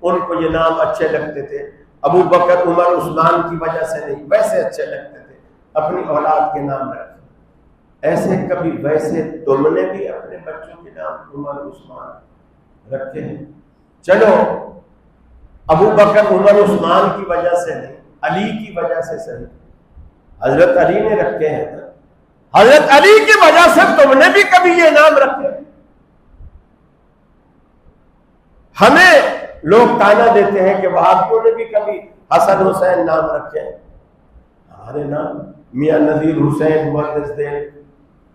ان کو یہ نام اچھے لگتے تھے۔ ابو بکر عمر عثمان کی وجہ سے نہیں، ویسے اچھے لگتے تھے، اپنی اولاد کے نام رکھے۔ ایسے کبھی ویسے تم نے بھی اپنے بچوں کے نام عمر عثمان رکھے ہیں؟ چلو ابو بکر عمر عثمان کی وجہ سے نہیں، علی کی وجہ سے صحیح، حضرت علی نے رکھے ہیں نا، حضرت علی کی وجہ سے تم نے بھی کبھی یہ نام رکھے؟ ہمیں لوگ تانا دیتے ہیں کہ وہابیوں نے بھی کبھی حسن حسین نام رکھے ہیں۔ ہمارے نام میاں نذیر حسین محدث دین،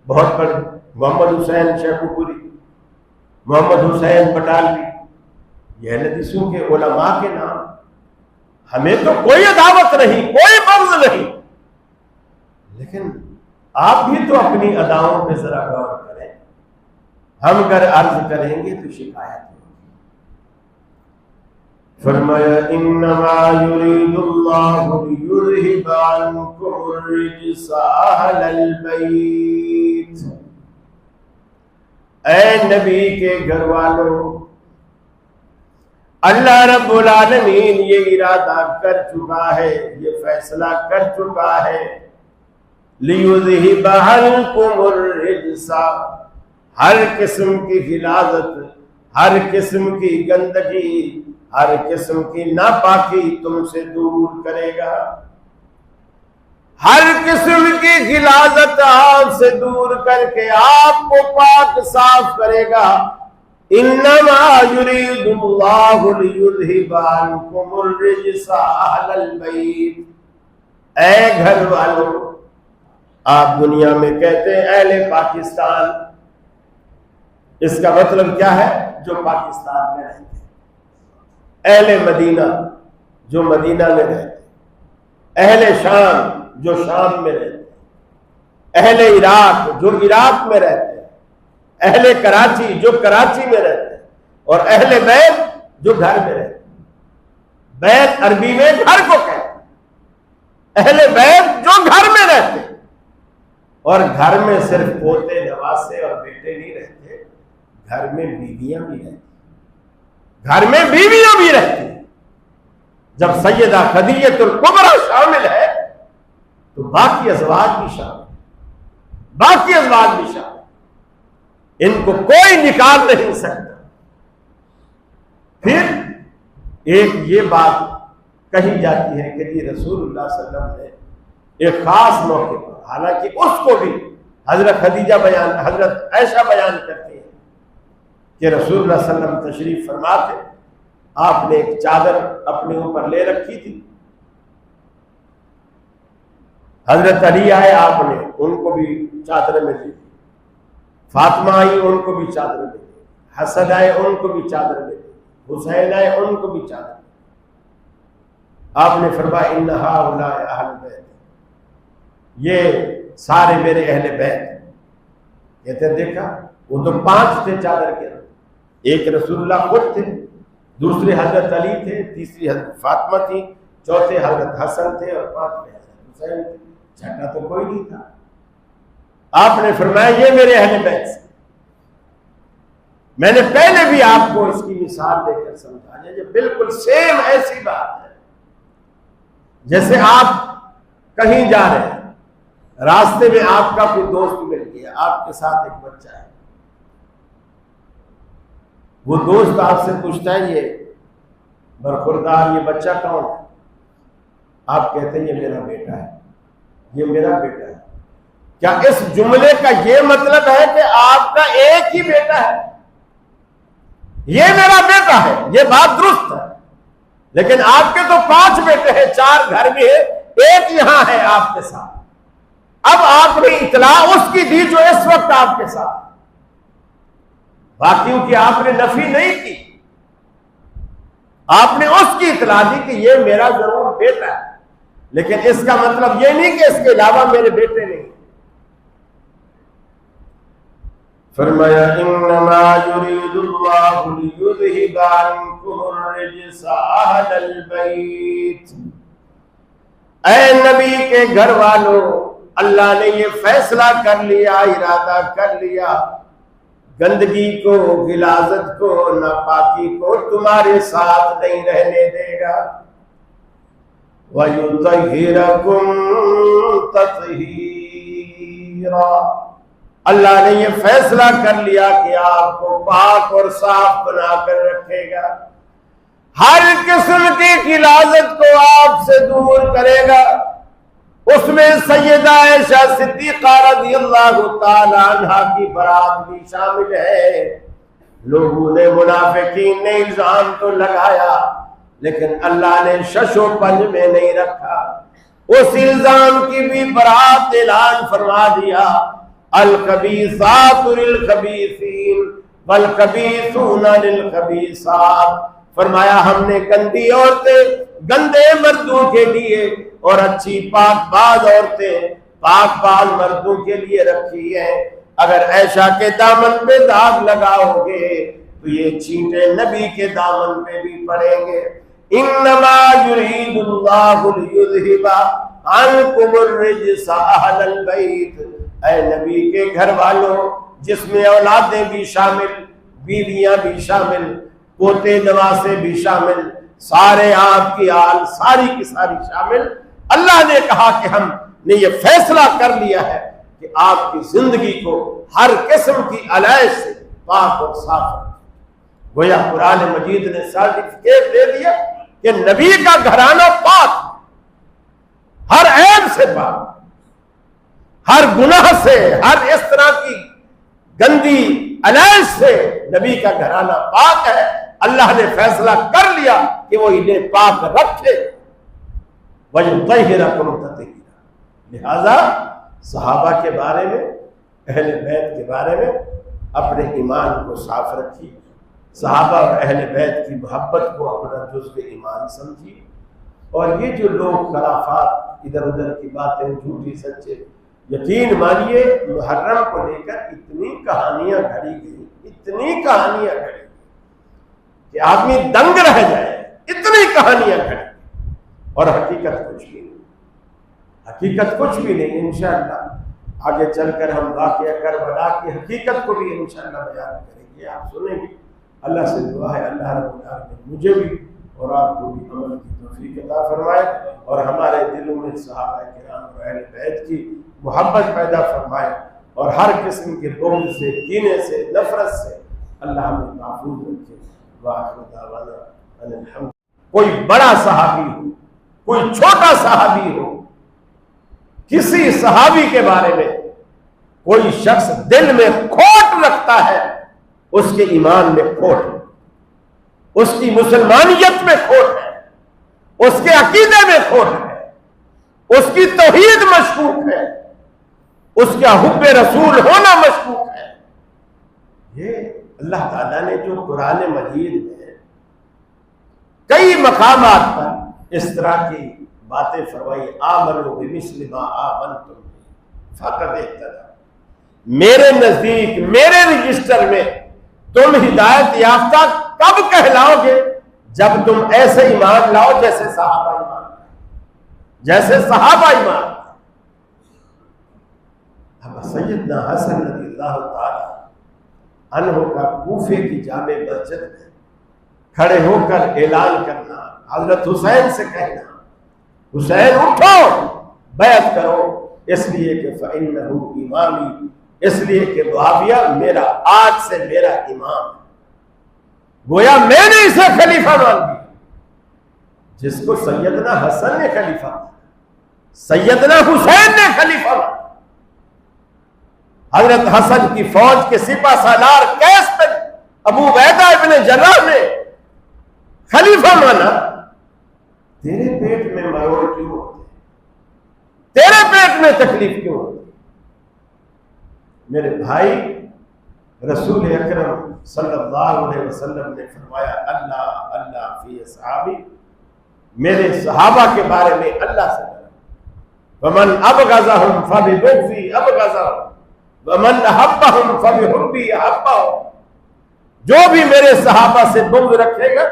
بہت بڑے، محمد حسین شیخو پوری، محمد حسین بٹالوی، یہ حدیثوں کے علماء کے نام۔ ہمیں تو کوئی عداوت نہیں، کوئی بغض نہیں، لیکن آپ بھی تو اپنی اداؤں پہ ذرا غور کریں۔ ہم اگر عرض کریں گے تو شکایت ہوگی۔ فرمایا انما یرید اللہ لیذہب عنکم الرجس اہل البیت، اے نبی کے گھر والوں، اللہ رب العالمین یہ ارادہ کر چکا ہے، یہ فیصلہ کر چکا ہے، لیذہب عنکم الرجس، ہر قسم کی غلاظت، ہر قسم کی گندگی، ہر قسم کی ناپاکی تم سے دور کرے گا، ہر قسم کی غلاظت آپ سے دور کر کے آپ کو پاک صاف کرے گا۔ انما یرید اللہ لیذہب عنکم الرجس اہل البیت، اے گھر والوں، آپ دنیا میں کہتے ہیں اہل پاکستان، اس کا مطلب کیا ہے؟ جو پاکستان میں رہتے ہیں۔ اہل مدینہ، جو مدینہ میں رہتے ہیں۔ اہل شام، جو شام میں رہتے ہیں۔ اہل عراق، جو عراق میں رہتے ہیں۔ اہل کراچی، جو کراچی میں رہتے ہیں۔ اور اہل بیت، جو گھر میں رہتے ہیں۔ بیت عربی میں گھر کو کہتے ہیں۔ اہل بیت جو گھر میں رہتے ہیں، اور گھر میں صرف پوتے نواسے اور بیٹے نہیں رہتے، گھر میں بیویاں بھی رہتی، گھر میں بیویاں بھی رہتی ہیں۔ جب سیدہ خدیجہ الکبریٰ شامل ہے تو باقی ازواج بھی شامل، باقی ازواج بھی شامل، ان کو کوئی نکال نہیں سکتا۔ پھر ایک یہ بات کہی جاتی ہے کہ جی رسول اللہ صلی اللہ علیہ وسلم نے ایک خاص موقع پر، حالانکہ اس کو بھی حضرت حضرت عائشہ بیان کرتی ہیں کہ رسول اللہ صلی اللہ علیہ وسلم تشریف فرما تھے، آپ نے ایک چادر اپنے اوپر لے رکھی تھی، حضرت علی آئے، آپ نے ان کو بھی چادر میں دی، فاطمہ آئی ان کو بھی چادر میں دی، حسن آئے ان کو بھی چادر میں دی، حسین آئے ان کو بھی چادر میں دی۔ آپ نے فرمایا ان ہؤلاء اہل بیت، یہ سارے میرے اہل بیت۔ کہتے ہیں دیکھا وہ تو 5 تھے چادر کے، ایک رسول اللہ خود تھے، دوسرے حضرت علی تھے، تیسری حضرت فاطمہ تھی، چوتھے حضرت حسن تھے، اور 5ویں حضرت حسین تھے، چھٹا تو کوئی نہیں تھا۔ آپ نے فرمایا یہ میرے اہل بیت سے۔ میں نے پہلے بھی آپ کو اس کی مثال دے کر سمجھایا، یہ بالکل سیم ایسی بات ہے جیسے آپ کہیں جا رہے ہیں، راستے میں آپ کا کوئی دوست مل گیا، آپ کے ساتھ ایک بچہ ہے، وہ دوست آپ سے پوچھتا ہے یہ برخوردار یہ بچہ کون ہے؟ آپ کہتے ہیں یہ میرا بیٹا ہے، یہ میرا بیٹا ہے۔ کیا اس جملے کا یہ مطلب ہے کہ آپ کا ایک ہی بیٹا ہے؟ یہ میرا بیٹا ہے، یہ بات درست ہے، لیکن آپ کے تو 5 بیٹے ہیں، 4 گھر میں ہے، ایک یہاں ہے آپ کے ساتھ۔ اب آپ نے اطلاع اس کی دی جو اس وقت آپ کے ساتھ، باقیوں کی آپ نے نفی نہیں کی، آپ نے اس کی اطلاع دی کہ یہ میرا ضرور بیٹا ہے، لیکن اس کا مطلب یہ نہیں کہ اس کے علاوہ میرے بیٹے نہیں۔ فرمایا انما یرید اللہ لیذہب عنکم الرجس اہل البیت، اے نبی کے گھر والوں، اللہ نے یہ فیصلہ کر لیا، ارادہ کر لیا، گندگی کو، غلاظت کو، ناپاکی کو تمہارے ساتھ نہیں رہنے دے گا۔ وَيُطَهِّرَكُمْ تَطْهِيرًا، اللہ نے یہ فیصلہ کر لیا کہ آپ کو پاک اور صاف بنا کر رکھے گا، ہر قسم کی غلاظت کو آپ سے دور کرے گا۔ اس میں سیدہ عائشہ صدیقہ رضی اللہ تعالی عنہا کی برات بھی شامل ہے۔ لوگوں نے، منافقین نے الزام تو لگایا، لیکن اللہ نے شش و پنج میں نہیں رکھا، اس الزام کی بھی برات اعلان فرما دیا۔ الخبیثات للخبیثین والخبیثون للخبیثات، فرمایا ہم نے گندی عورتیں گندے مردوں کے لیے اور اچھی پاک باز عورتیں پاک باز مردوں کے لیے رکھی ہیں۔ اگر عائشہ کے دامن پہ داغ لگاؤ گے تو یہ چینٹے نبی کے دامن پہ بھی پڑیں گے۔ انما یرید اللہ لیذہب عنکم الرجس اہل البیت، اے نبی کے گھر والوں، جس میں اولادیں بھی شامل، بیویاں بھی شامل، پوتے نواسے بھی شامل، سارے آپ کی آل ساری کی ساری شامل۔ اللہ نے کہا کہ ہم نے یہ فیصلہ کر لیا ہے کہ آپ کی زندگی کو ہر قسم کی علائش سے پاک اور صاف رکھیں۔ گویا قرآن مجید نے سرٹیفکیٹ دے دیا کہ نبی کا گھرانہ پاک، ہر عیب سے پاک، ہر گناہ سے، ہر اس طرح کی گندی علائش سے نبی کا گھرانہ پاک ہے۔ اللہ نے فیصلہ کر لیا کہ وہ انہیں پاک رکھے۔ وَيُطَهِّرَكُمْ تَطْهِيرًا، لہذا صحابہ کے بارے میں، اہل بیت کے بارے میں اپنے ایمان کو صاف رکھیے، صحابہ اور اہل بیت کی محبت کو اپنا جزو ایمان سمجھیے، اور یہ جو لوگ خرافات، ادھر ادھر کی باتیں، جھوٹی سچے، یقین مانیے محرم کو لے کر اتنی کہانیاں گھڑی گئی، اتنی کہانیاں گھڑی کہ آدمی دنگ رہ جائے، اتنی کہانیاں گھڑی، اور حقیقت کچھ بھی نہیں، حقیقت کچھ بھی نہیں۔ انشاءاللہ آگے چل کر ہم واقعہ کربلا کی حقیقت کو بھی انشاءاللہ بیان کریں گے، آپ سنیں گے۔ اللہ سے دعا ہے اللہ رب العالمین مجھے بھی اور آپ کو بھی عمل کی توفیق عطا فرمائے، اور ہمارے دلوں میں صحابہ کرام اور اہل بیت کی محبت پیدا فرمائے، اور ہر قسم کے بغض سے، کینے سے، نفرت سے اللہ ہمیں محفوظ رکھے۔ وآخر دعوانا ان الحمد۔ کوئی بڑا صحابی ہو، کوئی چھوٹا صحابی ہو، کسی صحابی کے بارے میں کوئی شخص دل میں کھوٹ رکھتا ہے، اس کے ایمان میں کھوٹ ہے، اس کی مسلمانیت میں کھوٹ ہے، اس کے عقیدے میں کھوٹ ہے، اس کی توحید مشکوک ہے، اس کا حب رسول ہونا مشکوک ہے۔ یہ اللہ تعالیٰ نے جو قرآن مجید میں کئی مقامات پر اس طرح کی باتیں فرمائی، آمنوا بمثل ما آمنتم بہ فقد اہتدوا، میرے نزدیک، میرے رجسٹر میں تم ہدایت یافتہ کب کہلاؤ گے؟ جب تم ایسے ایمان لاؤ جیسے صحابہ ایمان لائے، جیسے صحابہ ایمان لائے۔ اب سیدنا حسن رضی اللہ تعالی عنہ کا کوفے کی جامع مسجد میں کھڑے ہو کر اعلان کرنا، حضرت حسین سے کہنا، حسین اٹھو بیعت کرو، اس لیے کہ فَإِنَّهُ إِمَامِي، اس لیے کہ معاویہ میرا آج سے میرا امام ہے، گویا میں نے اسے خلیفہ مان دیا، جس کو سیدنا حسن نے خلیفہ مانا، سیدنا حسین نے خلیفہ مانا۔ حضرت حسن کی فوج کے سپہ سالار قیس بن ابو عبیدہ ابن جراح نے خلیفہ مانا۔ تیرے پیٹ میں مروڑ کیوں ہوتے، تیرے پیٹ میں تکلیف کیوں ہوتی؟ میرے بھائی، رسول اکرم صلی اللہ علیہ وسلم نے فرمایا اللہ اللہ فی اصحابی، میرے صحابہ کے بارے میں اللہ سے ڈرو، ومن ابغضهم فببغضی ابغضہ ومن احبهم فبحبی احبہ، جو بھی میرے صحابہ سے بغض رکھے گا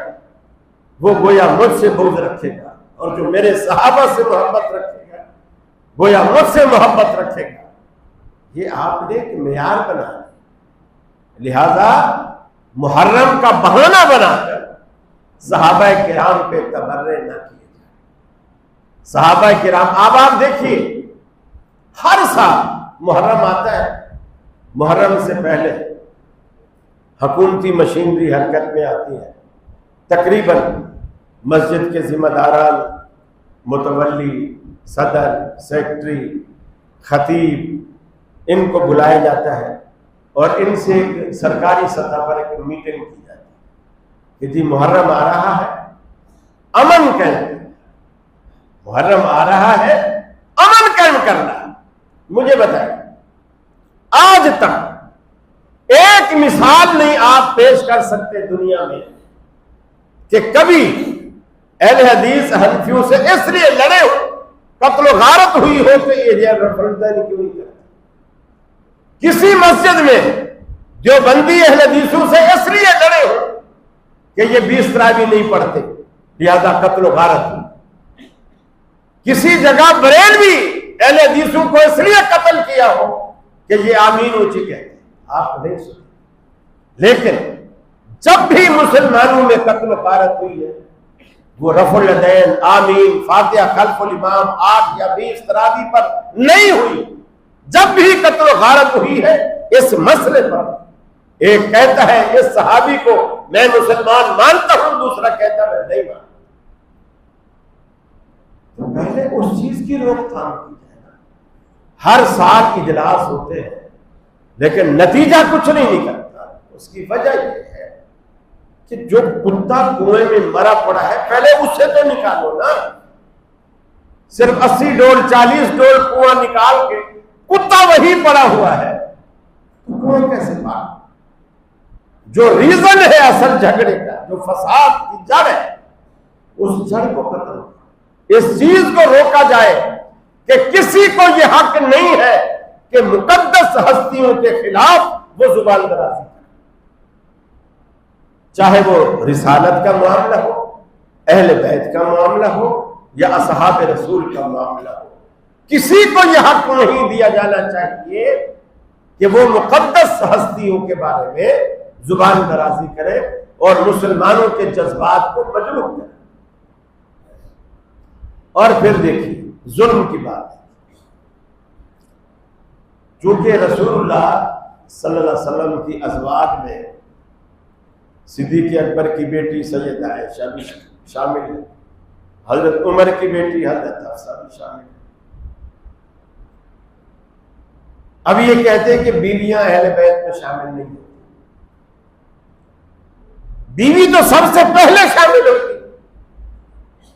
وہ گویا مجھ سے بغض رکھے گا، اور جو میرے صحابہ سے محبت رکھے گا گویا مجھ سے محبت رکھے گا۔ یہ آپ نے ایک معیار بنا، لہذا محرم کا بہانہ بنا کر صحابہ کرام پہ تبرع نہ کیے جائے۔ صحابہ کرام، اب آپ دیکھیے ہر سال محرم آتا ہے، محرم سے پہلے حکومتی مشینری حرکت میں آتی ہے، تقریباً مسجد کے ذمہ داران، متولی، صدر، سیکٹری، خطیب، ان کو بلایا جاتا ہے اور ان سے ایک سرکاری سطح پر ایک میٹنگ کی جاتی ہے کہ جی محرم آ رہا ہے، امن قائم کرنا، محرم آ رہا ہے، امن قائم کرنا۔ مجھے بتائیں، آج تک ایک مثال نہیں آپ پیش کر سکتے دنیا میں کہ کبھی اہل حدیث حنفیوں سے اس لیے لڑے ہو، قتل و غارت ہوئی ہو کہ یہ ریفرنڈم کیوں نہیں کرتے؟ کسی مسجد میں دیوبندی اہل حدیثوں سے اس لیے لڑے ہو کہ یہ 20 تراوی نہیں پڑھتے لہذا قتل و غارت ہوئی۔ کسی جگہ بریلوی اہل حدیثوں کو اس لیے قتل کیا ہو کہ یہ آمین اونچی کہتے ہیں، آپ نہیں سنتے۔ لیکن جب بھی مسلمانوں میں قتل و غارت ہوئی ہے، وہ رفع الیدین، آمین، فاتحہ خلف الامام 8 یا 20 تراوی پر نہیں ہوئی۔ جب بھی قتل و غارت ہوئی ہے اس مسئلے پر، ایک کہتا ہے اس صحابی کو میں مسلمان مانتا ہوں، دوسرا کہتا ہے میں نہیں مانتا۔ تو پہلے اس چیز کی روک تھام کی جائے نا۔ ہر سال اجلاس ہوتے ہیں لیکن نتیجہ کچھ نہیں نکلتا۔ اس کی وجہ یہ ہے کہ جو کتا کنویں میں مرا پڑا ہے پہلے اس سے تو نکالو نا۔ صرف 80 ڈول 40 ڈول کنواں نکال کے کتا وہی پڑا ہوا ہے، کنویں کیسے پاک؟ جو ریزن ہے اصل جھگڑے کا، جو فساد کی جڑ ہے، اس جڑ کو ختم، اس چیز کو روکا جائے کہ کسی کو یہ حق نہیں ہے کہ مقدس ہستیوں کے خلاف وہ زبان درازی کرے، چاہے وہ رسالت کا معاملہ ہو، اہل بیت کا معاملہ ہو یا اصحاب رسول کا معاملہ ہو۔ کسی کو یہ حق نہیں دیا جانا چاہیے کہ وہ مقدس ہستیوں کے بارے میں زبان درازی کرے اور مسلمانوں کے جذبات کو مجروح کرے۔ اور پھر دیکھیے ظلم کی بات ہے، چونکہ رسول اللہ صلی اللہ علیہ وسلم کی ازواج میں صدیق اکبر کی بیٹی سیدہ عائشہ بھی شامل ہے، حضرت عمر کی بیٹی حضرت حفصہ بھی شامل ہے۔ اب یہ کہتے ہیں کہ بیویاں اہل بیت میں شامل نہیں ہوتی، بیوی تو سب سے پہلے شامل ہوتی،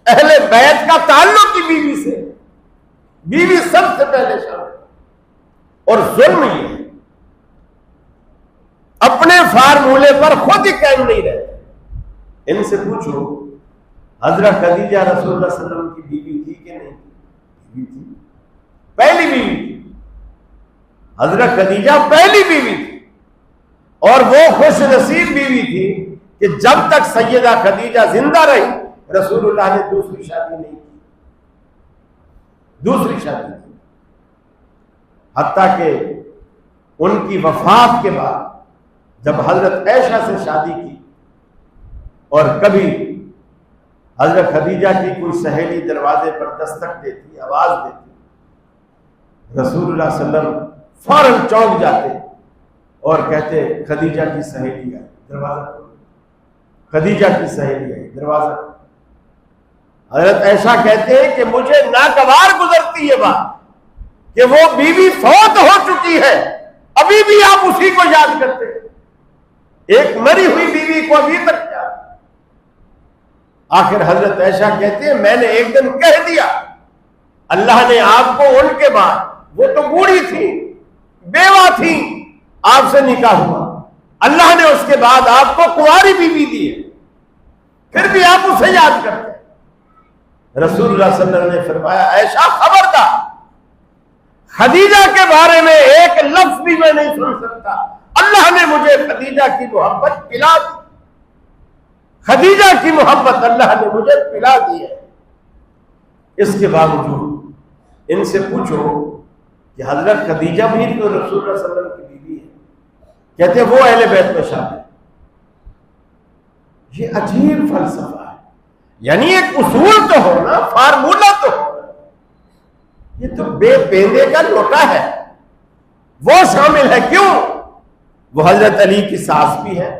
اہل بیت کا تعلق کی بیوی سے، بیوی سب سے پہلے شامل۔ اور ظلم یہ ہے اپنے فارمولے پر خود ہی قائم نہیں رہتے۔ ان سے پوچھو حضرت خدیجہ رسول اللہ صلی اللہ علیہ وسلم کی بیوی تھی کہ نہیں تھی؟ بیوی تھی، پہلی بیوی تھی، حضرت خدیجہ پہلی بیوی تھی، اور وہ خوش نصیب بیوی تھی کہ جب تک سیدہ خدیجہ زندہ رہی رسول اللہ نے دوسری شادی نہیں کی، دوسری شادی نہیں، حتیٰ کہ ان کی وفات کے بعد جب حضرت عائشہ سے شادی کی اور کبھی حضرت خدیجہ کی کوئی سہیلی دروازے پر دستک دیتی، آواز دیتی، رسول اللہ صلی اللہ علیہ وسلم فوراً چونک جاتے اور کہتے خدیجہ کی سہیلی آئی، دروازہ کھولو، خدیجہ کی سہیلی آئی، دروازہ کھولو۔ حضرت عائشہ کہتے ہیں کہ مجھے ناگوار گزرتی ہے بات کہ وہ بیوی فوت ہو چکی ہے، ابھی بھی آپ اسی کو یاد کرتے ہیں، ایک مری ہوئی بیوی کو ابھی تک یاد۔ آخر حضرت عائشہ کہتے ہیں میں نے ایک دن کہہ دیا، اللہ نے آپ کو ان کے بعد، وہ تو بوڑھی تھی، بیوہ تھی، آپ سے نکاح ہوا، اللہ نے اس کے بعد آپ کو کنواری بیوی دی ہے، پھر بھی آپ اسے یاد کرتے ہیں۔ رسول اللہ صلی اللہ علیہ وسلم نے فرمایا عائشہ خبردار، خدیجہ کے بارے میں ایک لفظ بھی میں نہیں سن سکتا، اللہ نے مجھے خدیجہ کی محبت پلا دی، خدیجہ کی محبت اللہ نے مجھے پلا دی ہے۔ اس کے باوجود ان سے پوچھو کہ حضرت خدیجہ بھی تو رسول اللہ صلی اللہ علیہ وسلم کی بیوی ہے، کہتے وہ اہل بیت میں شامل ہے۔ یہ عجیب فلسفہ ہے، یعنی ایک اصول تو ہونا، فارمولہ تو ہونا، یہ تو بے پیندے کا لوٹا ہے، وہ شامل ہے کیوں؟ وہ حضرت علی کی ساس بھی ہے،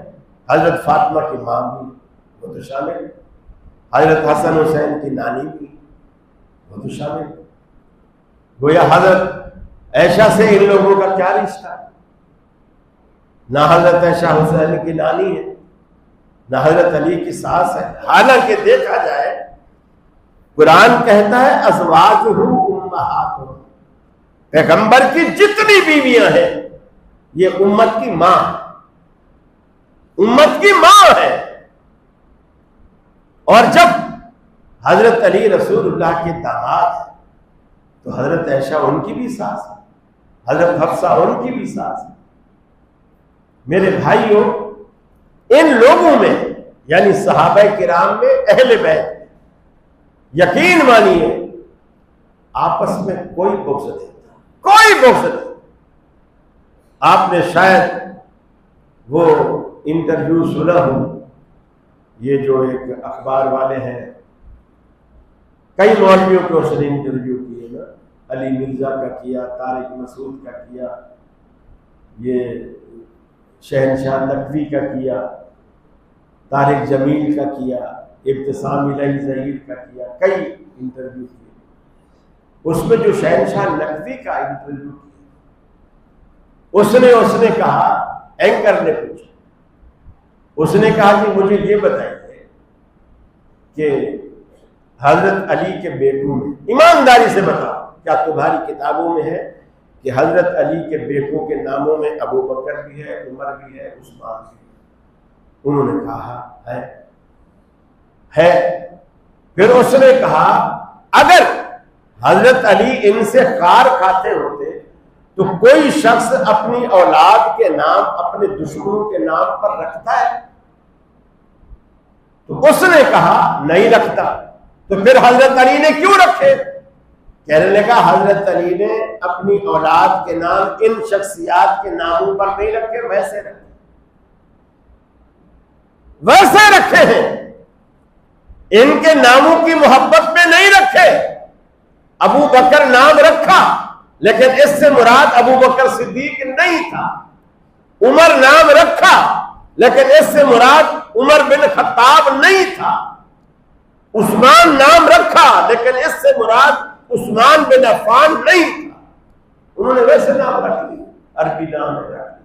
حضرت فاطمہ کی ماں بھی، وہ تو شامل ہے، حضرت حسن حسین کی نانی بھی، وہ تو شامل ہے۔ گویا حضرت عائشہ سے ان لوگوں کا کیا رشتہ ہے؟ نہ حضرت عائشہ حسین کی نانی ہے، نہ حضرت علی کی ساس ہے، حالانکہ دیکھا جائے قرآن کہتا ہے ازواجہ امہاتہم، پیغمبر کی جتنی بیویاں ہیں یہ امت کی ماں ہے، امت کی ماں ہے۔ اور جب حضرت علی رسول اللہ کے داماد ہیں تو حضرت عائشہ ان کی بھی ساس ہے، حضرت حفصہ ان کی بھی ساس ہے۔ میرے بھائیوں، ان لوگوں میں یعنی صحابہ کرام میں، اہل بیت، یقین مانیے آپس میں کوئی بغض نہیں تھا، کوئی بغض نہیں۔ آپ نے شاید وہ انٹرویو سنا ہو، یہ جو ایک اخبار والے ہیں، کئی مولویوں کو اس نے انٹرویو کیے نا، علی مرزا کا کیا، طارق مسعود کا کیا، یہ شہنشاہ نقوی کا کیا، طارق جمیل کا کیا، ابتسام الہی ظہیر کا کیا، کئی انٹرویو کیے۔ اس میں جو شہنشاہ نقوی کا انٹرویو کیا، اس نے کہا، اینکر نے پوچھا، اس نے کہا کہ مجھے یہ بتائیے کہ حضرت علی کے بیٹوں میں، ایمانداری سے بتاؤ، کیا تمہاری کتابوں میں ہے کہ حضرت علی کے بیٹوں کے ناموں میں ابو بکر بھی ہے، عمر بھی ہے، عثمان بھی ہے؟ انہوں نے کہا ہے۔ پھر اس نے کہا اگر حضرت علی ان سے خار کھاتے ہوتے تو کوئی شخص اپنی اولاد کے نام اپنے دشمنوں کے نام پر رکھتا ہے؟ تو اس نے کہا نہیں رکھتا۔ تو پھر حضرت علی نے کیوں رکھے؟ کہنے لگا حضرت علی نے اپنی اولاد کے نام ان شخصیات کے ناموں پر نہیں رکھے، ویسے رکھے، ویسے رکھے ہیں، ان کے ناموں کی محبت میں نہیں رکھے۔ ابو بکر نام رکھا لیکن اس سے مراد ابو بکر صدیق نہیں تھا، عمر نام رکھا لیکن اس سے مراد عمر بن خطاب نہیں تھا. عثمان نام رکھا لیکن اس سے مراد عثمان بن عفان نہیں تھا. انہوں نے ویسے نام رکھ لی، عربی نام رکھ لی.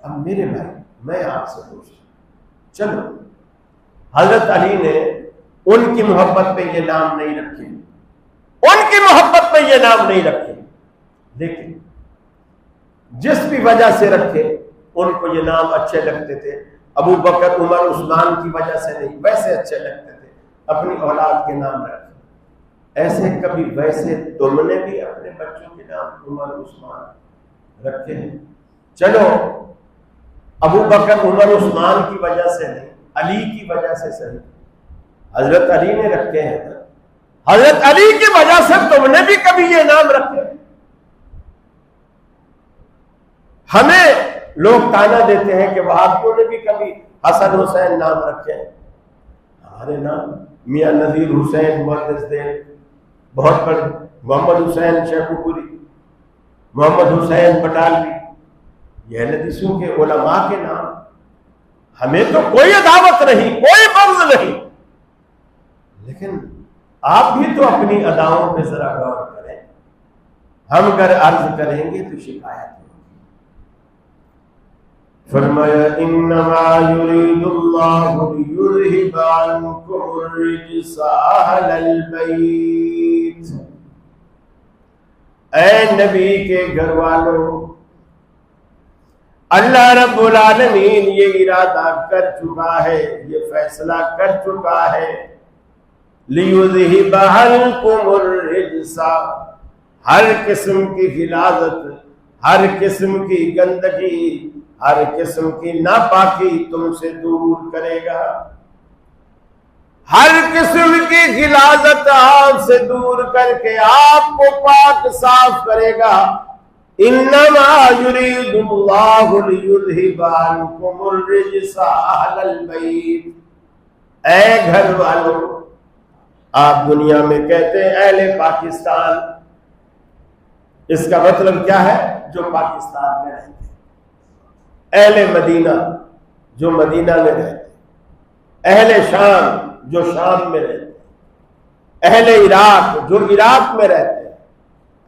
اب میرے بھائی میں آپ سے پوچھتا ہوں، چلو حضرت علی نے ان کی محبت پہ یہ نام نہیں رکھے، ان کی محبت پہ یہ نام نہیں رکھے، لیکن جس بھی وجہ سے رکھے ان کو یہ نام اچھے لگتے تھے. ابو بکر عمر عثمان کی وجہ سے نہیں، ویسے اچھے لگتے تھے، اپنی اولاد کے نام رکھے. ایسے کبھی ویسے تم نے بھی اپنے بچوں کے نام عمر عثمان رکھے ہیں؟ چلو ابو بکر عمر عثمان کی وجہ سے نہیں، علی کی وجہ سے صحیح، حضرت علی نے رکھے ہیں. حضرت علی کی وجہ سے تم نے بھی کبھی یہ نام رکھے. ہمیں لوگ تانا دیتے ہیں کہ وہابیوں نے بھی کبھی حسن حسین نام رکھے ہیں. ہمارے نام میاں نذیر حسین محدث دین، بہت بڑے، محمد حسین شیخو پوری، محمد حسین بٹالوی، یہ اہل حدیثوں کے علماء کے نام. ہمیں تو کوئی عداوت نہیں، کوئی بغض نہیں، لیکن آپ بھی تو اپنی اداؤں پہ ذرا غور کریں. ہم اگر عرض کریں گے تو شکایت ہوگی. فرمایا انما یرید اللہ لیذھب عنکم الرجس اہل البیت. اے نبی کے گھر والوں، اللہ رب العالمین یہ ارادہ کر چکا ہے، یہ فیصلہ کر چکا ہے، لیذھب عنکم الرجس، ہر قسم کی غلاظت، ہر قسم کی گندگی، ہر قسم کی ناپاکی تم سے دور کرے گا. ہر قسم کی غلاظت آپ سے دور کر کے آپ کو پاک صاف کرے گا. انما یرید اللہ لیذھب عنکم الرجس اہل البیت. اے گھر والوں، آپ دنیا میں کہتے ہیں اہل پاکستان، اس کا مطلب کیا ہے؟ جو پاکستان میں رہتے ہیں. اہل مدینہ جو مدینہ میں رہتے ہیں، اہل شام جو شام میں رہتے ہیں، اہل عراق جو عراق میں رہتے ہیں،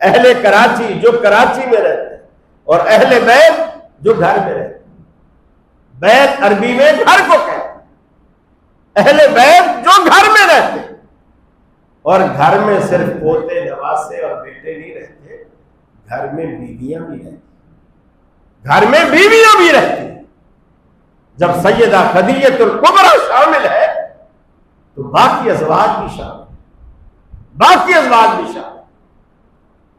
اہل کراچی جو کراچی میں رہتے ہیں، اور اہل بیت جو گھر میں رہتے ہیں. بیت عربی میں گھر کو کہتے ہیں. اہل بیت جو گھر میں رہتے ہیں، اور گھر میں صرف پوتے نواسے اور بیٹے نہیں رہتے، گھر میں بیویاں بھی رہتی، گھر میں بیویاں بھی رہتی. جب سیدہ خدیجہ الکبریٰ شامل ہے تو باقی ازواج بھی شامل، باقی ازواج بھی شامل،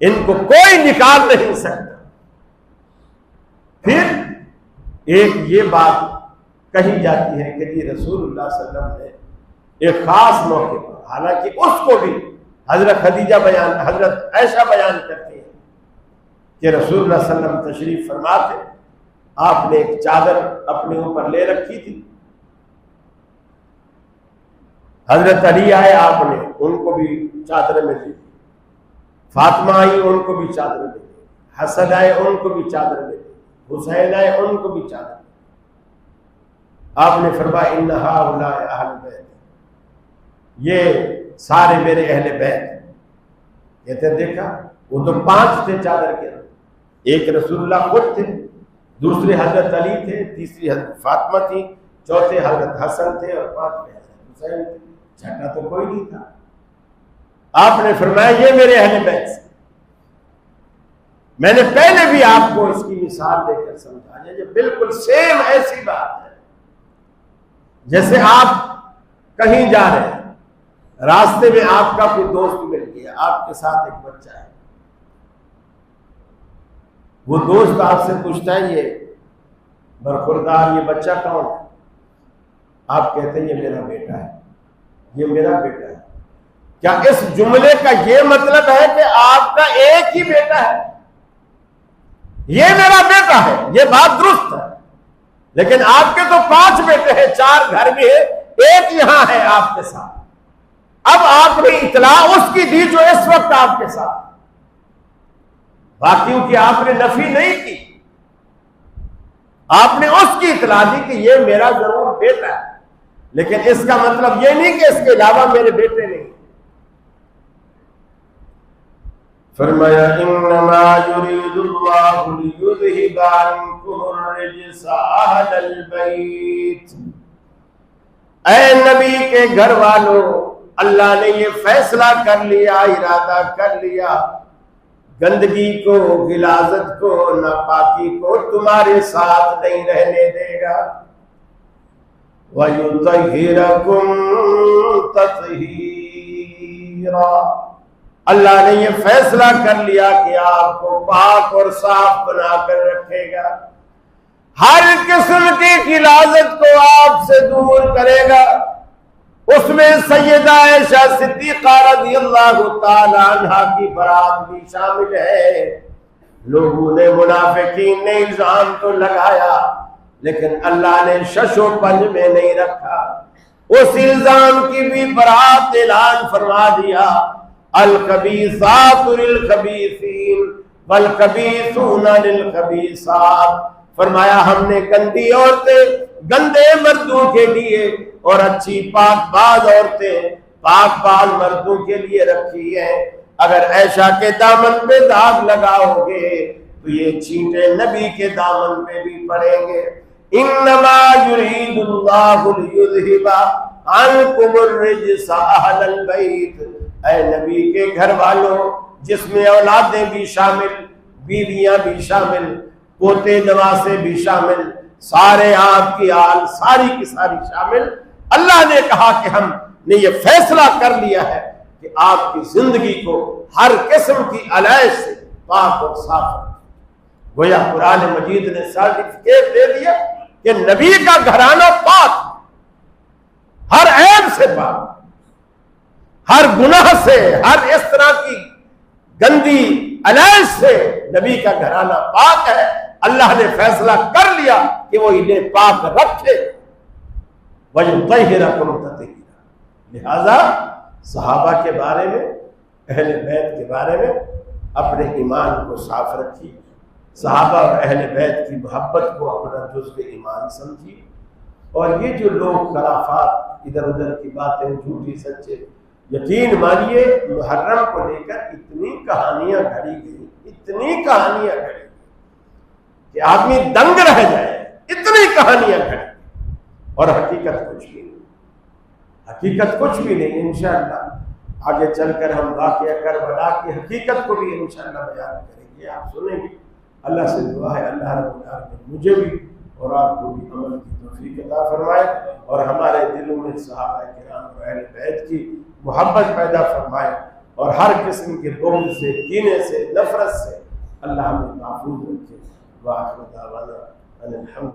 ان کو کوئی نکال نہیں سکتا. پھر ایک یہ بات کہی جاتی ہے کہ جی رسول اللہ صلی اللہ علیہ وسلم نے ایک خاص موقع پر، حالانکہ اس کو بھی حضرت خدیجہ بیان، حضرت عائشہ بیان کرتی ہیں کہ رسول اللہ صلی اللہ علیہ وسلم تشریف فرما تھے، آپ نے ایک چادر اپنے اوپر لے رکھی تھی. حضرت علی آئے، آپ نے ان کو بھی چادر میں دی. فاطمہ آئی، ان کو بھی چادر میں دی. حسن آئے، ان کو بھی چادر میں دی. حسین آئے، ان کو بھی چادر میں دی. آپ نے فرمایا ان ہؤلاء اہل بیت، یہ سارے میرے اہل بیت. کہتے دیکھا وہ تو 5 تھے چادر کے اندر، ایک رسول اللہ خود تھے، دوسرے حضرت علی تھے، تیسری حضرت فاطمہ تھی، چوتھے حضرت حسن تھے، اور 5ویں حضرت حسین تھے، چھٹا تو کوئی نہیں تھا. آپ نے فرمایا یہ میرے اہل بیت سے. میں نے پہلے بھی آپ کو اس کی مثال دے کر سمجھایا، یہ بالکل سیم ایسی بات ہے جیسے آپ کہیں جا رہے ہیں، راستے میں آپ کا کوئی دوست مل گیا، آپ کے ساتھ ایک بچہ ہے، وہ دوست آپ سے پوچھتا ہے یہ برخوردار یہ بچہ کون ہے؟ آپ کہتے ہیں یہ میرا بیٹا ہے، یہ میرا بیٹا ہے. کیا اس جملے کا یہ مطلب ہے کہ آپ کا ایک ہی بیٹا ہے؟ یہ میرا بیٹا ہے، یہ بات درست ہے، لیکن آپ کے تو 5 بیٹے ہیں، 4 گھر میں ہے، ایک یہاں ہے آپ کے ساتھ. اب آپ نے اطلاع اس کی دی جو اس وقت آپ کے ساتھ، باقیوں کی آپ نے نفی نہیں کی. آپ نے اس کی اطلاع دی کہ یہ میرا ضرور بیٹا ہے، لیکن اس کا مطلب یہ نہیں کہ اس کے علاوہ میرے بیٹے نہیں۔ فرمایا انما یرید اللہ لیذہب عنکم الرجس اہل البیت، اے نبی کے گھر والوں، اللہ نے یہ فیصلہ کر لیا، ارادہ کر لیا، گندگی کو، غلاظت کو، ناپاکی کو تمہارے ساتھ نہیں رہنے دے گا۔ وَيُطَهِّرَكُمْ تَطْهِيرًا، اللہ نے یہ فیصلہ کر لیا کہ آپ کو پاک اور صاف بنا کر رکھے گا، ہر قسم کی غلاظت کو آپ سے دور کرے گا۔ اس میں سیدہ عائشہ صدیقہ رضی اللہ تعالی عنہا کی برات بھی شامل ہے۔ لوگوں نے، منافقین نے الزام تو لگایا، لیکن اللہ نے شش و پنج میں نہیں رکھا، اس الزام کی بھی برات اعلان فرما دیا۔ الخبیثات للخبیثین والخبیثون للخبیثات، فرمایا ہم نے گندی عورتیں گندے مردوں کے لیے اور اچھی پاک باز عورتیں پاک باز مردوں کے لیے رکھی ہیں۔ اگر عائشہ کے دامن پہ داغ لگاؤ گے تو یہ چینٹے نبی کے دامن پہ بھی پڑیں گے۔ انما یرید اللہ لیذہب عنکم الرجس اہل البیت، اے نبی کے گھر والوں، جس میں اولادیں بھی شامل، بیویاں بھی شامل، پوتے نواسے بھی شامل، سارے آپ کی آل ساری کی ساری شامل۔ اللہ نے کہا کہ ہم نے یہ فیصلہ کر لیا ہے کہ آپ کی زندگی کو ہر قسم کی علائش سے پاک اور صاف رکھیں۔ گویا قرآن مجید نے سرٹیفکیٹ دے دیا کہ نبی کا گھرانہ پاک، ہر عیب سے پاک، ہر گناہ سے، ہر اس طرح کی گندی علائش سے نبی کا گھرانہ پاک ہے۔ اللہ نے فیصلہ کر لیا کہ وہ انہیں پاک رکھے۔ وَيُطَهِّرَكُمْ تَطْهِيرًا، لہذا صحابہ کے بارے میں، اہل بیت کے بارے میں اپنے ایمان کو صاف رکھیے، صحابہ اور اہل بیت کی محبت کو اپنا جزو ایمان سمجھیے، اور یہ جو لوگ خرافات، ادھر ادھر کی باتیں، جھوٹی سچے، یقین مانیے محرم کو لے کر اتنی کہانیاں گھڑی گئی، اتنی کہانیاں گھڑی کہ آدمی دنگ رہ جائے، اتنی کہانیاں گھڑی، اور حقیقت کچھ بھی نہیں، حقیقت کچھ بھی نہیں۔ انشاءاللہ آگے چل کر ہم واقعہ کربلا کی حقیقت کو بھی انشاءاللہ بیان کریں گے، آپ سنیں گے۔ اللہ سے دعا ہے اللہ رب العالمین مجھے بھی اور آپ کو بھی عمل کی توفیق عطا فرمائے، اور ہمارے دلوں میں صحابہ کرام اور اہل بیت کی محبت پیدا فرمائے، اور ہر قسم کے بغض سے، کینے سے، نفرت سے اللہ ہمیں محفوظ رکھے۔ وآخر دعوانا ان الحمد